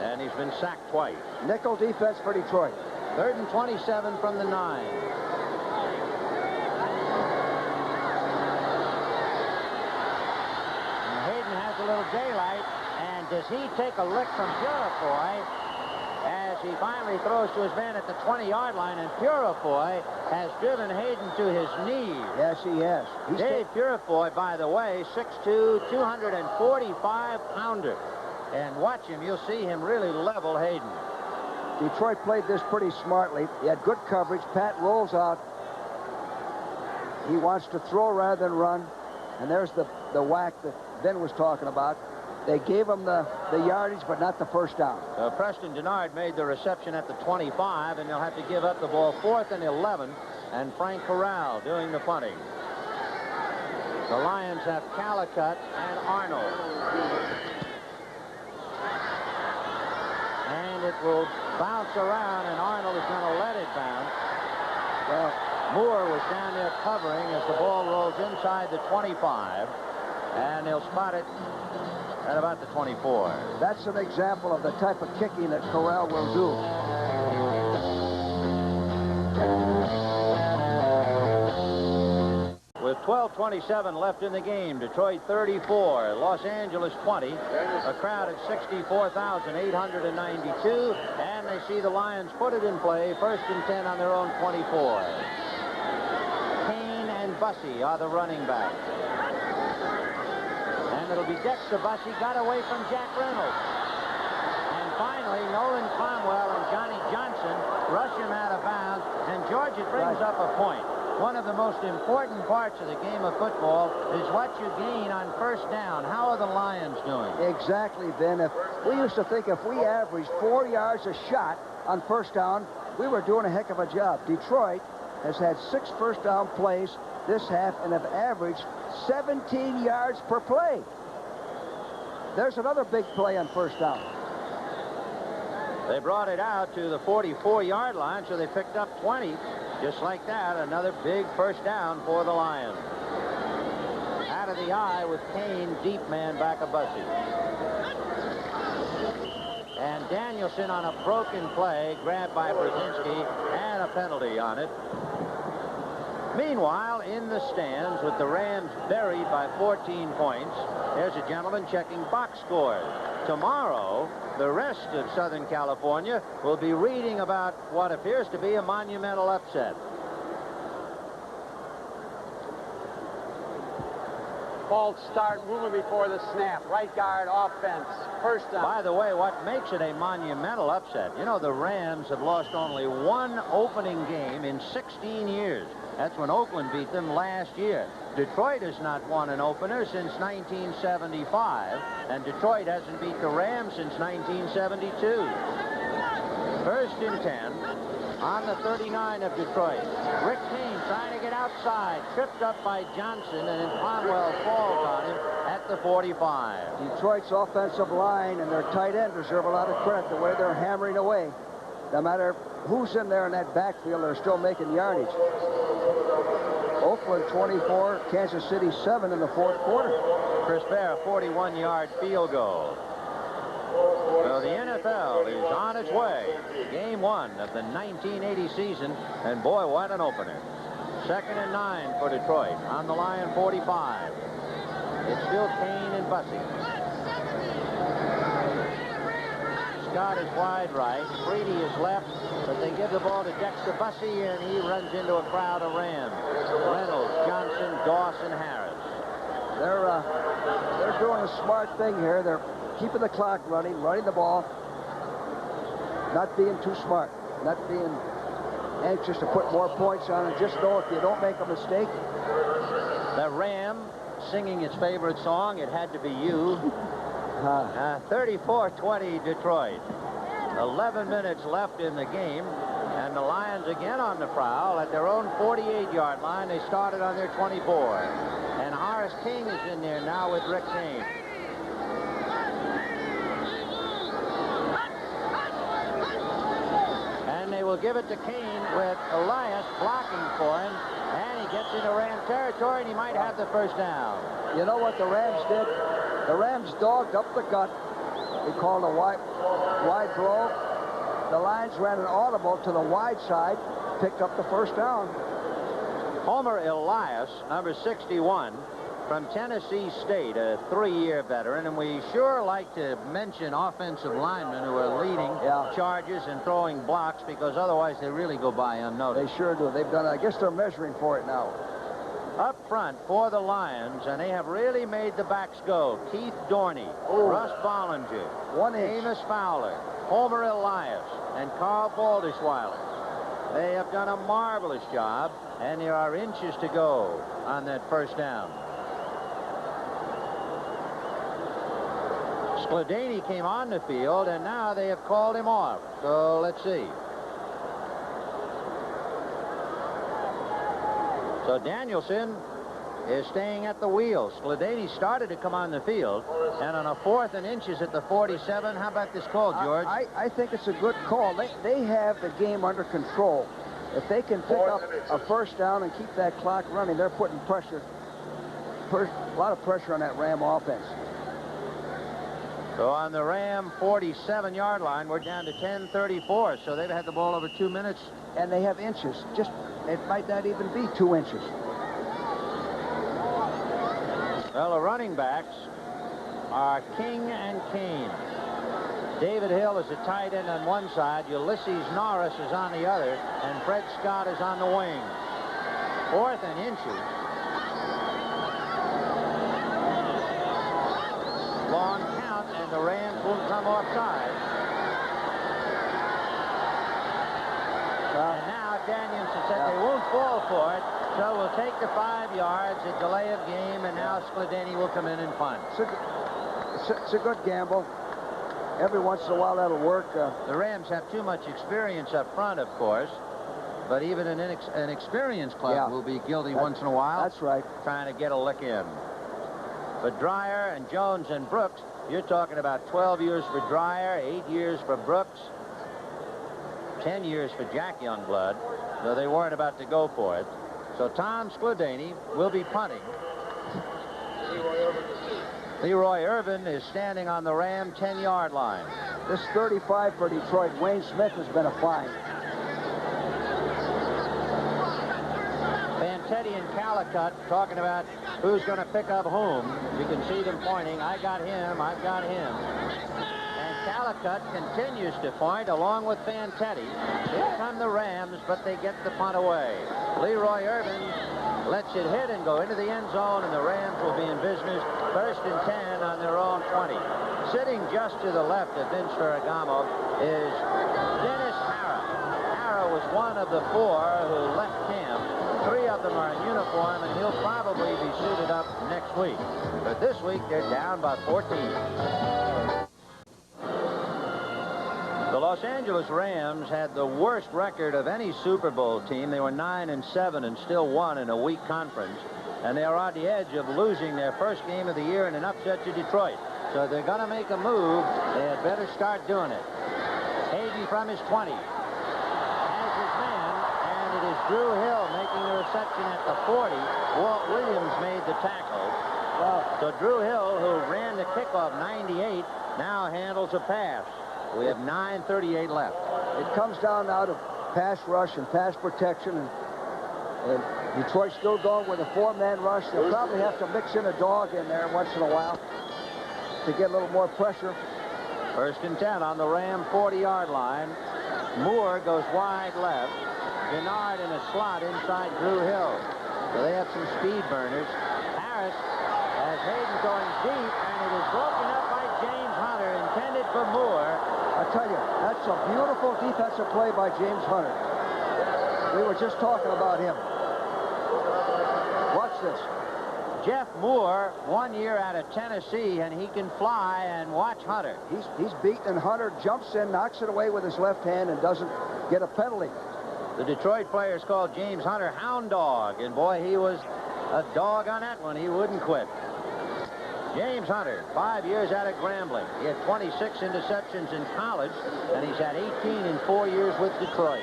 And he's been sacked twice. Nickel defense for Detroit. 3rd and 27 from the 9. A little daylight, and does he take a lick from Purifoy as he finally throws to his man at the 20-yard line, and Purifoy has driven Hayden to his knees. Yes, he has. Dave Purifoy, by the way, 6'2", 245-pounder. And watch him, you'll see him really level Hayden. Detroit played this pretty smartly. He had good coverage. Pat rolls out. He wants to throw rather than run. And there's the whack that Ben was talking about. They gave him the yardage, but not the first down. Preston Denard made the reception at the 25, and they'll have to give up the ball 4th and 11, and Frank Corral doing the punting. The Lions have Calicut and Arnold. And it will bounce around, and Arnold is going to let it bounce. Well, Moore was down there covering as the ball rolls inside the 25, and they'll spot it at about the 24. That's an example of the type of kicking that Corral will do. With 12:27 left in the game, Detroit 34, Los Angeles 20, a crowd of 64,892, and they see the Lions put it in play, 1st and 10 on their own 24. Kane and Bussey are the running backs. And it'll be Dexter Bussey, got away from Jack Reynolds. And finally, Nolan Cromwell and Johnny Johnson rush him out of bounds. And George, it brings up a point. One of the most important parts of the game of football is what you gain on 1st down. How are the Lions doing? Exactly, Ben. We used to think if we averaged 4 yards a shot on 1st down, we were doing a heck of a job. Detroit has had 6 first down plays this half and have averaged 17 yards per play. There's another big play on 1st down. They brought it out to the 44-yard line, so they picked up 20. Just like that, another big 1st down for the Lions. Out of the eye with Kane, deep man back of Bussey. And Danielson on a broken play, grabbed by Brzezinski, and a penalty on it. Meanwhile, in the stands, with the Rams buried by 14 points, there's a gentleman checking box scores. Tomorrow, the rest of Southern California will be reading about what appears to be a monumental upset. False start, moving before the snap. Right guard, offense. 1st down. By the way, what makes it a monumental upset, you know, the Rams have lost only 1 opening game in 16 years. That's when Oakland beat them last year. Detroit has not won an opener since 1975, and Detroit hasn't beat the Rams since 1972. 1st and 10 on the 39 of Detroit. Rick Kane trying to get outside, tripped up by Johnson, and then Cromwell falls on him at the 45. Detroit's offensive line and their tight end deserve a lot of credit the way they're hammering away. No matter who's in there in that backfield, they're still making yardage. Oakland 24, Kansas City 7 in the fourth quarter. Chris Bear, 41-yard field goal. So the NFL is on its way. Game 1 of the 1980 season, and boy, what an opener. 2nd and 9 for Detroit. On the line, 45. It's still Kane and Bussey. Scott is wide right. Brady is left, but they give the ball to Dexter Bussey, and he runs into a crowd of Rams. Reynolds, Johnson, Dawson, Harris. They're doing a smart thing here. They're keeping the clock running the ball, not being too smart, not being anxious to put more points on it. Just know if you don't make a mistake. The Ram singing its favorite song, It Had to Be You. 34-20 Detroit. 11 minutes left in the game, and the Lions again on the prowl at their own 48-yard line. They started on their 24. And Horace King is in there now with Rick Kane. And they will give it to Kane with Elias blocking for him. And he gets into Ram territory, and he might have the first down. You know what the Rams did? The Rams dogged up the gut. They called a wide throw. The Lions ran an audible to the wide side, picked up the first down. Homer Elias, number 61, from Tennessee State, a 3-year veteran, and we sure like to mention offensive linemen who are leading charges and throwing blocks, because otherwise they really go by unnoticed. They sure do. They've done it. I guess they're measuring for it now. Up front for the Lions, and they have really made the backs go. Keith Dorney, Russ Bollinger, Amos Fowler, Homer Elias, and Carl Baldishweiler. They have done a marvelous job, and there are inches to go on that first down. Skladany came on the field, and now they have called him off. So let's see. So Danielson is staying at the wheel. Skladany started to come on the field, and on a 4th and inches at the 47. How about this call, George? I think it's a good call. They have the game under control. If they can pick up a first down and keep that clock running, they're putting pressure, a lot of pressure on that Ram offense. So on the Ram 47-yard line, we're down to 10:34. So they've had the ball over 2 minutes. And they have inches. It might not even be 2 inches. Well, the running backs are King and Kane. David Hill is a tight end on one side. Ulysses Norris is on the other. And Fred Scott is on the wing. 4th and inches. Long count, and the Rams will come offside. And now Danielson said they won't fall for it, so we'll take the 5 yards, a delay of game, and now Skladany will come in and punt. It's a good gamble. Every once in a while that'll work. The Rams have too much experience up front, of course, but even an experienced club will be guilty once in a while. That's right. Trying to get a lick in. But Dreyer and Jones and Brooks, you're talking about 12 years for Dreyer, 8 years for Brooks, 10 years for Jack Youngblood, so they weren't about to go for it. So Tom Skladany will be punting. Leroy Irvin is standing on the Ram 10-yard line. This 35 for Detroit. Wayne Smith has been a find. Fantetti and Calicut talking about who's going to pick up whom. You can see them pointing. I got him. I've got him. Calicut continues to point along with Fantetti. Here come the Rams, but they get the punt away. Leroy Irvin lets it hit and go into the end zone, and the Rams will be in business. 1st and 10 on their own 20. Sitting just to the left of Vince Ferragamo is Dennis Harrah. Harrah was one of the 4 who left camp. 3 of them are in uniform, and he'll probably be suited up next week. But this week, they're down by 14. The Los Angeles Rams had the worst record of any Super Bowl team. They were 9-7 and still won in a weak conference. and they are on the edge of losing their first game of the year in an upset to Detroit. So they're going to make a move. They had better start doing it. Hayden from his 20 has his man, and it is Drew Hill making the reception at the 40. Walt Williams made the tackle. So Drew Hill, who ran the kickoff 98, now handles a pass. We have 9:38 left. It comes down now to pass rush and pass protection, and Detroit's still going with a 4-man rush. They'll probably have to mix in a dog in there once in a while to get a little more pressure. 1st and 10 on the Ram 40-yard line. Moore goes wide left. Gennard in a slot inside Drew Hill. So they have some speed burners. Harris has Hayden going deep, and it is broken up by James Hunter, intended for Moore. I tell you, that's a beautiful defensive play by James Hunter. We were just talking about him. Watch this. Jeff Moore, 1 year out of Tennessee, and he can fly, and watch Hunter. He's beaten, and Hunter jumps in, knocks it away with his left hand, and doesn't get a penalty. The Detroit players called James Hunter Hound Dog, and boy, he was a dog on that one. He wouldn't quit. James Hunter, 5 years out of Grambling. He had 26 interceptions in college, and he's had 18 in 4 years with Detroit.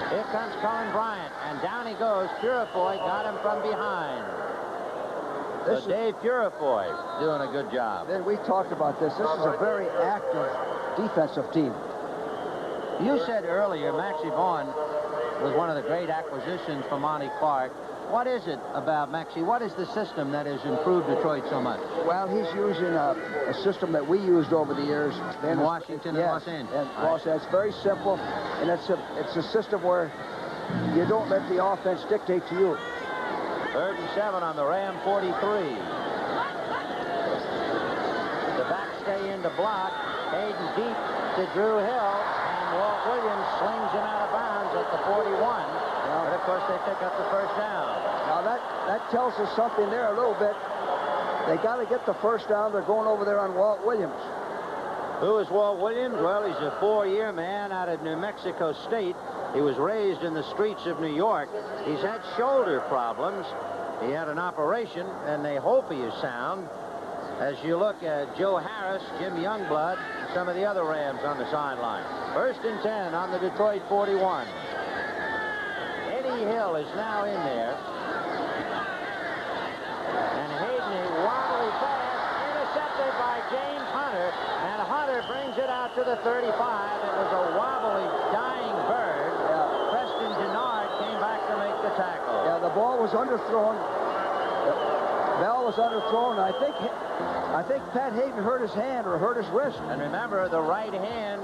Here comes Colin Bryant, and down he goes. Purifoy got him from behind. So Dave Purifoy doing a good job. Then we talked about this. This is a very active defensive team. You said earlier Maxie Vaughn was one of the great acquisitions for Monty Clark. What is it about Maxie? What is the system that has improved Detroit so much? Well, he's using a system that we used over the years. In Washington and Los Angeles. And Los Angeles. It's very simple, and it's a system where you don't let the offense dictate to you. 3rd and 7 on the Ram 43. The back stay in the block. Hayden deep to Drew Hill, and Walt Williams slings him out of bounds at the 41. But of course they pick up the 1st down. Now that tells us something there a little bit. They got to get the 1st down. They're going over there on Walt Williams. Who is Walt Williams? Well, he's a 4-year man out of New Mexico State. He was raised in the streets of New York. He's had shoulder problems. He had an operation, and they hope he is sound. As you look at Joe Harris, Jim Youngblood, and some of the other Rams on the sideline. 1st and 10 on the Detroit 41. Eddie Hill is now in there. And Hayden, a wobbly pass, intercepted by James Hunter. And Hunter brings it out to the 35. It was a wobbly, dying bird. Preston Gennard came back to make the tackle. Yeah, the ball was underthrown. The ball was underthrown. I think Pat Hayden hurt his hand or hurt his wrist. And remember, the right hand,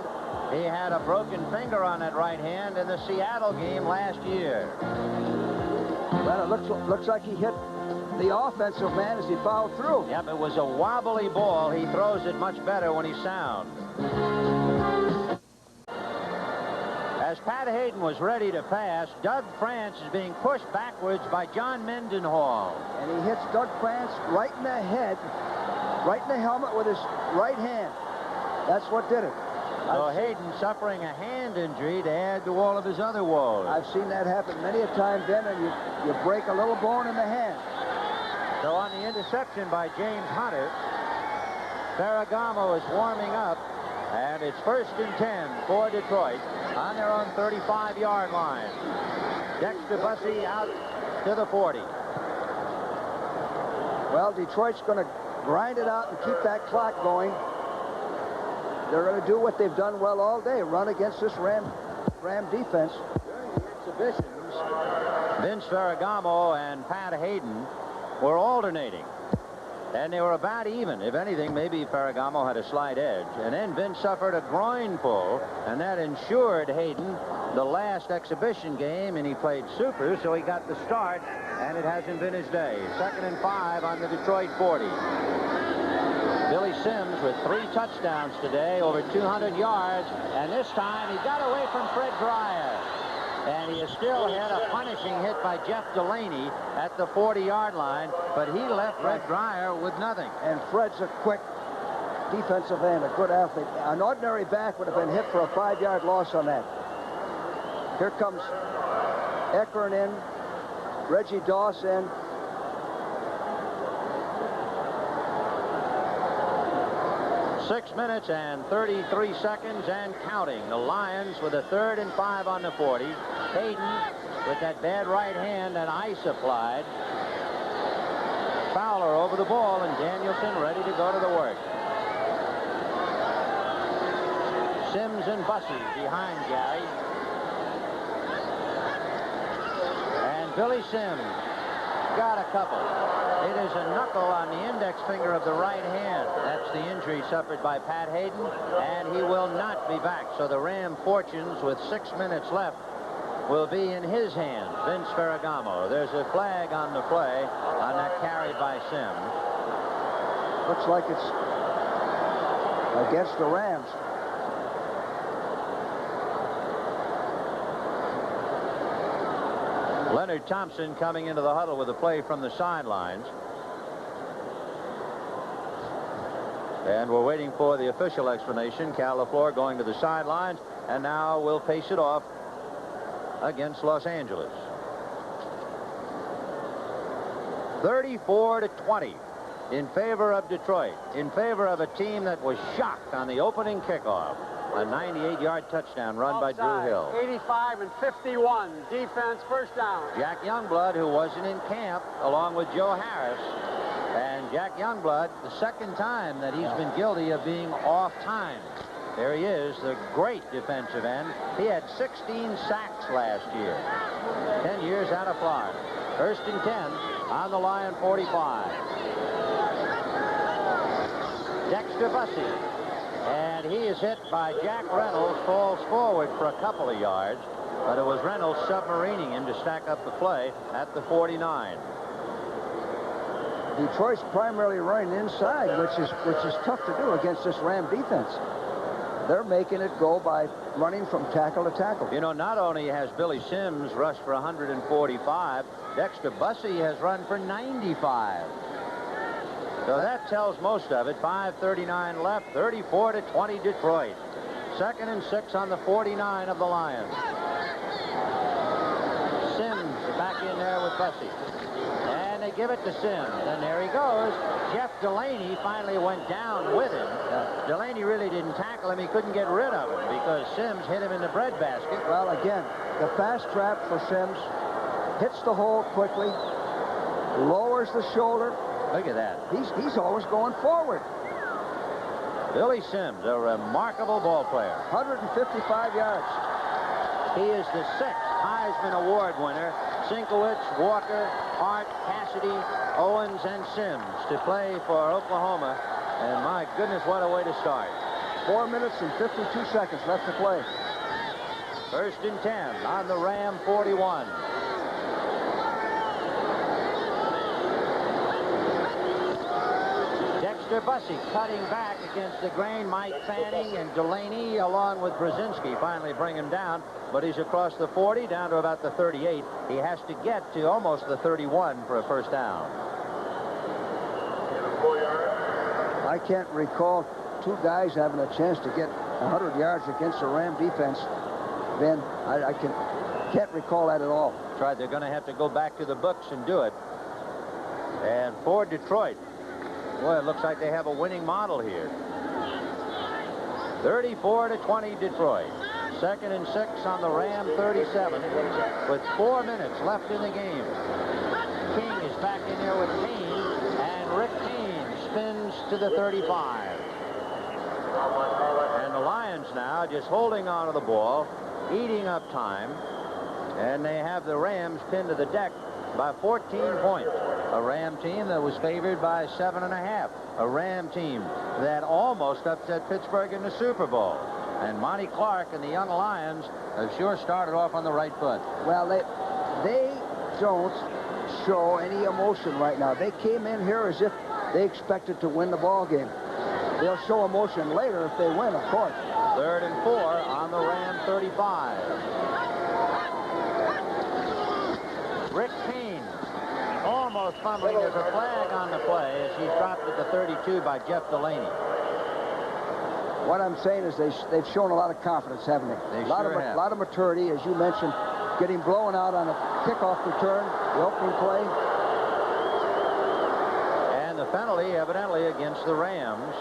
he had a broken finger on that right hand in the Seattle game last year. Well, it looks like he hit the offensive man as he fouled through. Yep, it was a wobbly ball. He throws it much better when he's sound. As Pat Hayden was ready to pass, Doug France is being pushed backwards by John Mendenhall. And he hits Doug France right in the head, right in the helmet with his right hand. That's what did it. So Hayden suffering a hand injury to add to all of his other woes. I've seen that happen many a time, Ben, and you break a little bone in the hand. So on the interception by James Hunter, Ferragamo is warming up, and it's 1st and 10 for Detroit on their own 35-yard line. Dexter Bussey out to the 40. Well, Detroit's going to grind it out and keep that clock going. They're going to do what they've done well all day, run against this Ram defense. During the exhibitions, Vince Ferragamo and Pat Hayden were alternating. And they were about even. If anything, maybe Ferragamo had a slight edge. And then Vince suffered a groin pull, and that ensured Hayden the last exhibition game, and he played super, so he got the start, and it hasn't been his day. 2nd and 5 on the Detroit 40. Billy Sims with 3 touchdowns today, over 200 yards, and this time he got away from Fred Dreyer. And he has still had a punishing hit by Jeff Delaney at the 40-yard line, but he left Fred Dreyer with nothing. And Fred's a quick defensive end, a good athlete. An ordinary back would have been hit for a 5-yard loss on that. Here comes Eckern in, Reggie Dawson. Six minutes and 33 seconds and counting. The Lions with a 3rd and 5 on the 40. Hayden with that bad right hand and ice applied. Fowler over the ball and Danielson ready to go to the work. Sims and Bussey behind Gary. And Billy Sims got a couple. It is a knuckle on the index finger of the right hand. That's the injury suffered by Pat Hayden, and he will not be back. So the Ram fortunes with 6 minutes left will be in his hands. Vince Ferragamo. There's a flag on the play on that carry by Sims. Looks like it's against the Rams. Leonard Thompson coming into the huddle with a play from the sidelines. And we're waiting for the official explanation. Cal LaFleur going to the sidelines, and now we'll face it off against Los Angeles. 34-20 in favor of Detroit, in favor of a team that was shocked on the opening kickoff. A 98-yard touchdown run by Drew Hill. 85 and 51. Defense, first down. Jack Youngblood, who wasn't in camp, along with Joe Harris. And Jack Youngblood, the second time that he's been guilty of being off time. There he is, the great defensive end. He had 16 sacks last year. 10 years out of Florida. 1st and 10 on the Lion 45. Dexter Bussey. And he is hit by Jack Reynolds, falls forward for a couple of yards, but it was Reynolds submarining him to stack up the play at the 49. Detroit's primarily running inside, which is tough to do against this Ram defense. They're making it go by running from tackle to tackle. You know, not only has Billy Sims rushed for 145, Dexter Bussey has run for 95. So that tells most of it. 5:39 left, 34-20 Detroit. 2nd and 6 on the 49 of the Lions. Sims back in there with Bussey. And they give it to Sims. And there he goes. Jeff Delaney finally went down with him. Delaney really didn't tackle him. He couldn't get rid of him because Sims hit him in the breadbasket. Well, again, the fast trap for Sims. Hits the hole quickly. Lowers the shoulder. Look at that. He's always going forward. Billy Sims, a remarkable ball player. 155 yards. He is the 6th Heisman Award winner. Sinkowitz, Walker, Hart, Cassidy, Owens, and Sims to play for Oklahoma. And my goodness, what a way to start. 4 minutes and 52 seconds left to play. 1st and 10 on the Ram 41. Dexter Bussey cutting back against the grain. Mike Fanning and Delaney along with Brzezinski finally bring him down, but he's across the 40 down to about the 38. He has to get to almost the 31 for a first down. I can't recall two guys having a chance to get 100 yards against the Ram defense. Ben, I can't recall that at all. Right, they're going to have to go back to the books and do it. And for Detroit, boy, it looks like they have a winning model here. 34-20 Detroit. 2nd and 6 on the Ram 37 with 4 minutes left in the game. King is back in there with Kane, and Rick Kane spins to the 35. And the Lions now just holding on to the ball, eating up time, and they have the Rams pinned to the deck by 14 points. A Ram team that was favored by 7.5. A Ram team that almost upset Pittsburgh in the Super Bowl. And Monty Clark and the young Lions have sure started off on the right foot. Well, they don't show any emotion right now. They came in here as if they expected to win the ball game. They'll show emotion later if they win, of course. 3rd and 4 on the Ram 35. Rick Kane almost fumbling. There's a flag on the play as he's dropped at the 32 by Jeff Delaney. What I'm saying is they've shown a lot of confidence, haven't they? They a lot sure of have. A lot of maturity, as you mentioned, getting blown out on a kickoff return, the opening play. And the penalty evidently against the Rams.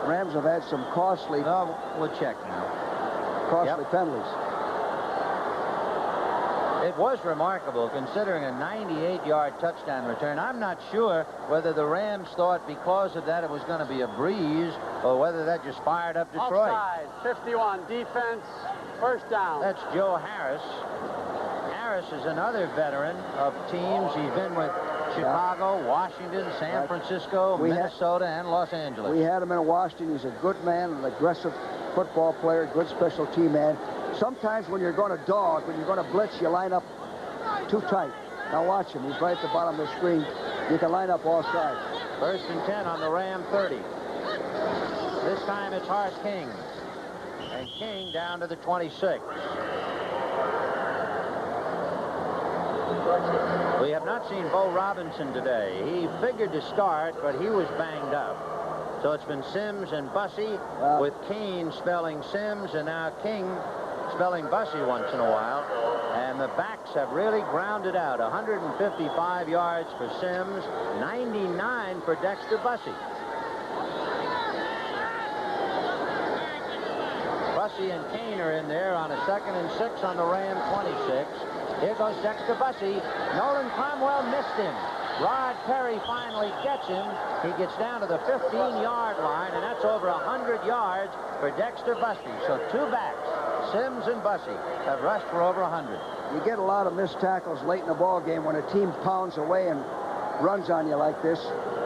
Rams have had some costly No, we'll check now. penalties. It was remarkable considering a 98-yard touchdown return. I'm not sure whether the Rams thought because of that it was going to be a breeze or whether that just fired up Detroit. Offside, 51, defense, first down. That's Joe Harris. Harris is another veteran of teams. He's been with Chicago, Washington, San Francisco, Minnesota, and Los Angeles. We had him in Washington. He's a good man, an aggressive football player, good special team man. Sometimes when you're going to dog, when you're going to blitz, you line up too tight. Now watch him. He's right at the bottom of the screen. You can line up all sides. First and 10 on the Ram 30. This time it's Horace King. And King down to the 26. We have not seen Bo Robinson today. He figured to start, but he was banged up. So it's been Sims and Bussey, with Kane spelling Sims and now King spelling Bussey once in a while. And the backs have really grounded out. 155 yards for Sims, 99 for Dexter Bussey. Bussey and Kane are in there on a 2nd and 6 on the Ram 26. Here goes Dexter Bussey. Nolan Cromwell missed him. Rod Perry finally gets him. He gets down to the 15-yard line, and that's over 100 yards for Dexter Bussey. So two backs, Sims and Bussey, have rushed for over 100. You get a lot of missed tackles late in the ball game when a team pounds away and runs on you like this.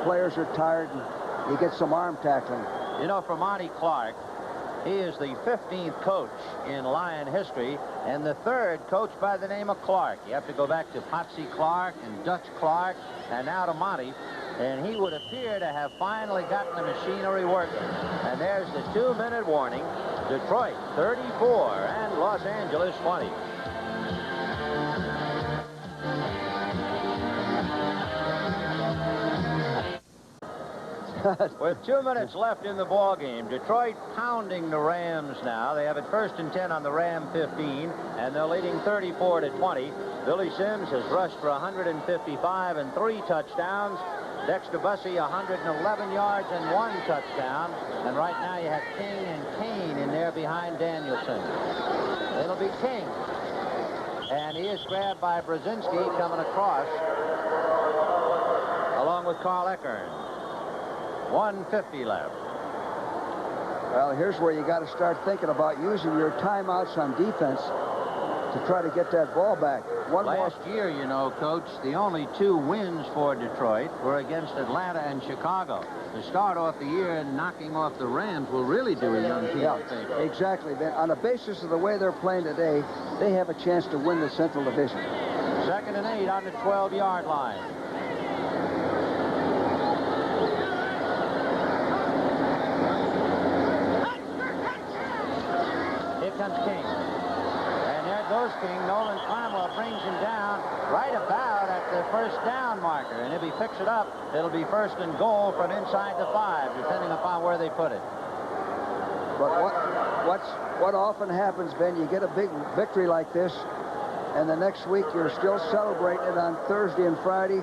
Players are tired, and you get some arm tackling. You know, for Monty Clark, he is the 15th coach in Lion history and the 3rd coach by the name of Clark. You have to go back to Potsy Clark and Dutch Clark and now to Monty. And he would appear to have finally gotten the machinery working. And there's the 2-minute warning. Detroit 34 and Los Angeles 20. With 2 minutes left in the ball game, Detroit pounding the Rams now. They have it 1st and 10 on the Ram 15, and they're leading 34-20. Billy Sims has rushed for 155 and 3 touchdowns. Dexter Bussey 111 yards and 1 touchdown. And right now you have King and Kane in there behind Danielson. It'll be King. And he is grabbed by Brzezinski coming across along with Carl Eckern. 1:50 left. Well, here's where you got to start thinking about using your timeouts on defense to try to get that ball back. Last year, you know, Coach, the only 2 wins for Detroit were against Atlanta and Chicago. To start off the year and knocking off the Rams will really do a young team a favor. Exactly. On the basis of the way they're playing today, they have a chance to win the Central Division. 2nd and 8 on the 12-yard line. Comes King. And there goes King. Nolan Cromwell brings him down right about at the 1st down marker. And if he picks it up, it'll be 1st and goal from inside the 5, depending upon where they put it. But what often happens, Ben, you get a big victory like this, and the next week you're still celebrating it on Thursday and Friday,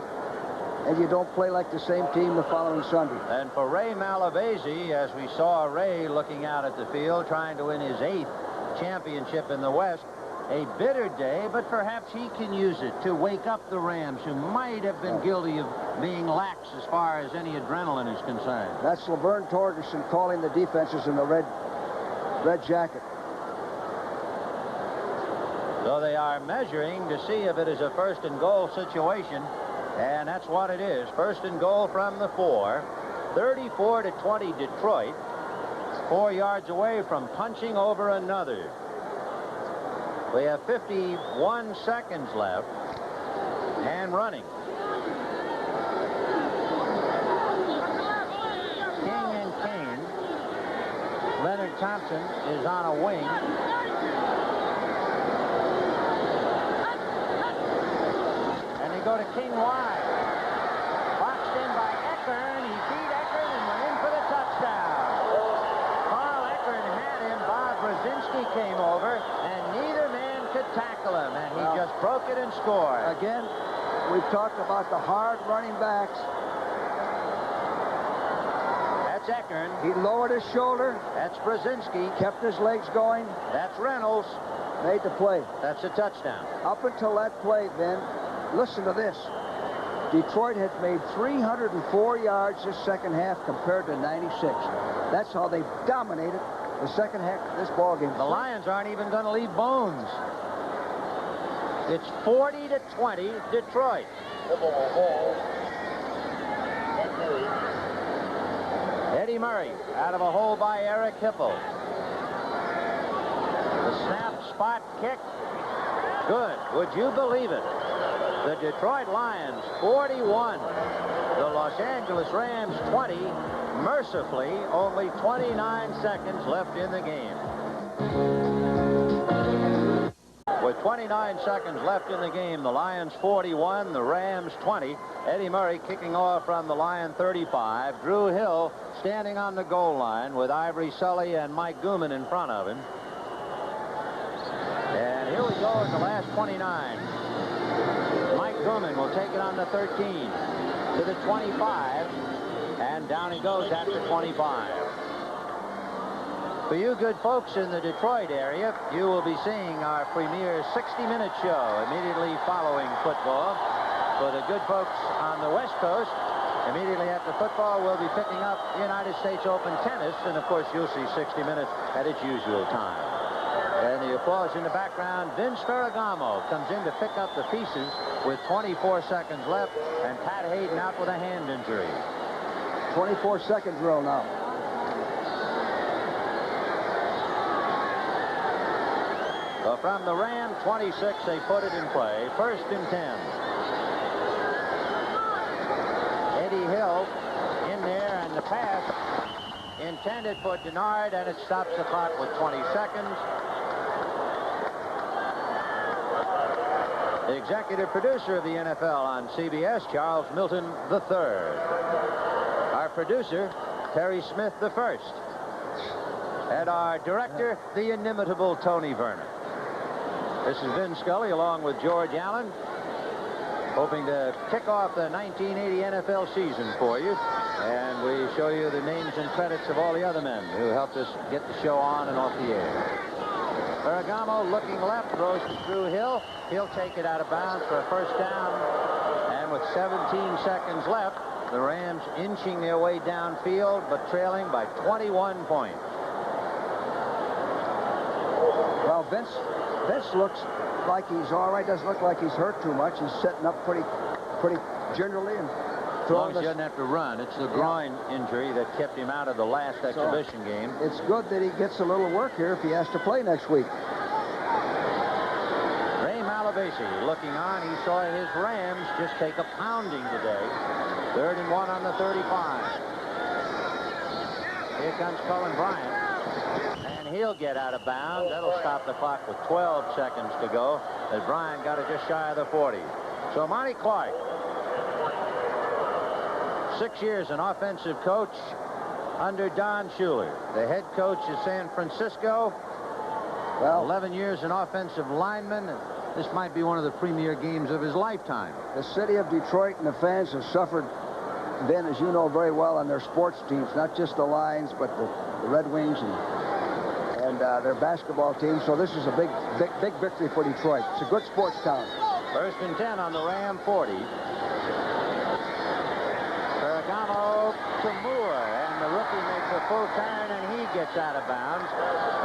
and you don't play like the same team the following Sunday. And for Ray Malavasi, as we saw Ray looking out at the field, trying to win his 8th championship in the West, a bitter day, but perhaps he can use it to wake up the Rams, who might have been guilty of being lax as far as any adrenaline is concerned. That's Laverne Torgerson calling the defenses in the red jacket. So they are measuring to see if it is a 1st and goal situation, and that's what it is. 1st and goal from the 4. 34-20 Detroit. 4 yards away from punching over another. We have 51 seconds left and running. King and Kane. Leonard Thompson is on a wing. And they go to King wide. Boxed in by Eckern. He beat Eckern and went in for the touchdown. score. Again, we've talked about the hard running backs. That's Eckern. He lowered his shoulder. That's Brzezinski. Kept his legs going. That's Reynolds. Made the play. That's a touchdown. Up until that play, Ben, listen to this. Detroit had made 304 yards this second half compared to 96. That's how they dominated the second half of this ball game. The Lions aren't even going to leave bones. It's 40-20 Detroit. Eddie Murray out of a hole by Eric Hipple. The snap, spot, kick. Good. Would you believe it? The Detroit Lions 41. The Los Angeles Rams 20. Mercifully, only 29 seconds left in the game. With 29 seconds left in the game, the Lions 41, the Rams 20. Eddie Murray kicking off from the Lion 35. Drew Hill standing on the goal line with Ivory Sully and Mike Gooman in front of him. And here we go in the last 29. Mike Gooman will take it on the 13 to the 25, and down he goes at the 25. For you good folks in the Detroit area, you will be seeing our premier 60-minute show immediately following football. For the good folks on the West Coast, immediately after football, we'll be picking up United States Open tennis, and of course you'll see 60 Minutes at its usual time. And the applause in the background, Vince Ferragamo comes in to pick up the pieces with 24 seconds left, and Pat Hayden out with a hand injury. 24-second drill now. Well, from the Ram 26, they put it in play. 1st and 10. Eddie Hill in there, and the pass intended for Denard, and it stops the clock with 20 seconds. The executive producer of the NFL on CBS, Charles Milton III. Our producer, Terry Smith I. And our director, the inimitable Tony Vernon. This is Vin Scully along with George Allen, hoping to kick off the 1980 NFL season for you. And we show you the names and credits of all the other men who helped us get the show on and off the air. Ferragamo looking left, throws to Drew Hill. He'll take it out of bounds for a first down. And with 17 seconds left, the Rams inching their way downfield, but trailing by 21 points. Well, Vince looks like he's all right. Doesn't look like he's hurt too much. He's setting up pretty gingerly and as long as he doesn't have to run. It's the groin injury that kept him out of the last exhibition game. It's good that he gets a little work here if he has to play next week. Ray Malavasi looking on. He saw his Rams just take a pounding today. 3rd and 1 on the 35. Here comes Cullen Bryant. And he'll get out of bounds. That'll stop the clock with 12 seconds to go, as Bryant got it just shy of the 40. So Monty Clark, 6 years an offensive coach under Don Shula. The head coach is San Francisco. Well, 11 years an offensive lineman. This might be one of the premier games of his lifetime. The city of Detroit and the fans have suffered, Ben, as you know very well, on their sports teams, not just the Lions, but the Red Wings and their basketball team. So this is a big victory for Detroit. It's a good sports town. 1st and 10 on the Ram 40. Ferragamo to Moore, and the rookie makes a full turn, and he gets out of bounds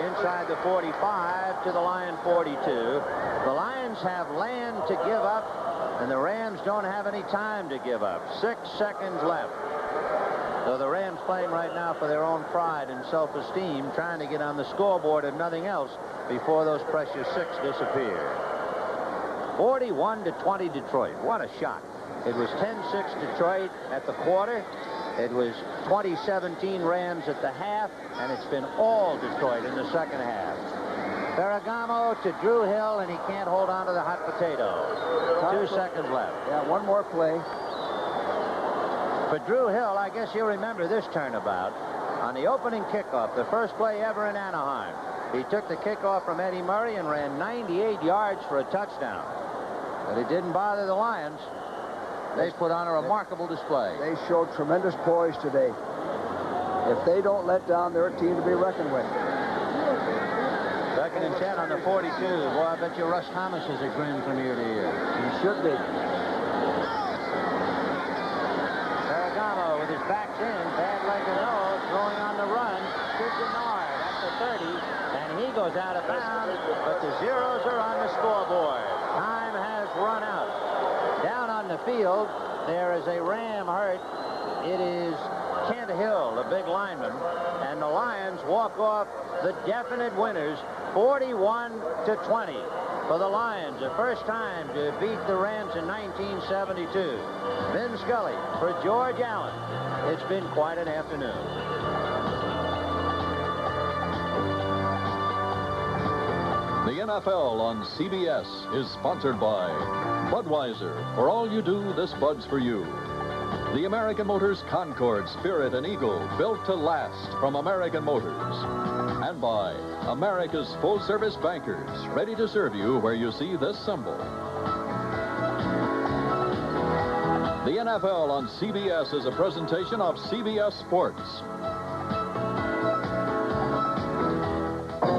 inside the 45 to the Lion 42. The Lions have land to give up, and the Rams don't have any time to give up. 6 seconds left. So the Rams playing right now for their own pride and self-esteem, trying to get on the scoreboard if nothing else before those precious 6 disappear. 41-20 Detroit. What a shot. It was 10-6 Detroit at the quarter. It was 20-17 Rams at the half, and it's been all Detroit in the second half. Ferragamo to Drew Hill, and he can't hold on to the hot potato. 2 seconds left. Yeah, one more play. For Drew Hill, I guess you'll remember this turnabout. On the opening kickoff, the first play ever in Anaheim, he took the kickoff from Eddie Murray and ran 98 yards for a touchdown. But it didn't bother the Lions. They put on a remarkable display. They showed tremendous poise today. If they don't let down, they're a team to be reckoned with. 2nd and 10 on the 42. Boy, I bet you Russ Thomas is a grin from ear to ear. He should be. Ferragamo with his backs in, bad leg to nose, throwing on the run to Denard at the 30, and he goes out of bounds, but the zeros are on the scoreboard. Time has run out. Down on the field, there is a Ram hurt. It is Kent Hill, the big lineman, and the Lions walk off the definite winners, 41-20. For the Lions, the first time to beat the Rams in 1972. Vin Scully for George Allen. It's been quite an afternoon. The NFL on CBS is sponsored by Budweiser. For all you do, this Bud's for you. The American Motors Concorde, Spirit, and Eagle, built to last from American Motors. And by America's full-service bankers, ready to serve you where you see this symbol. The NFL on CBS is a presentation of CBS Sports.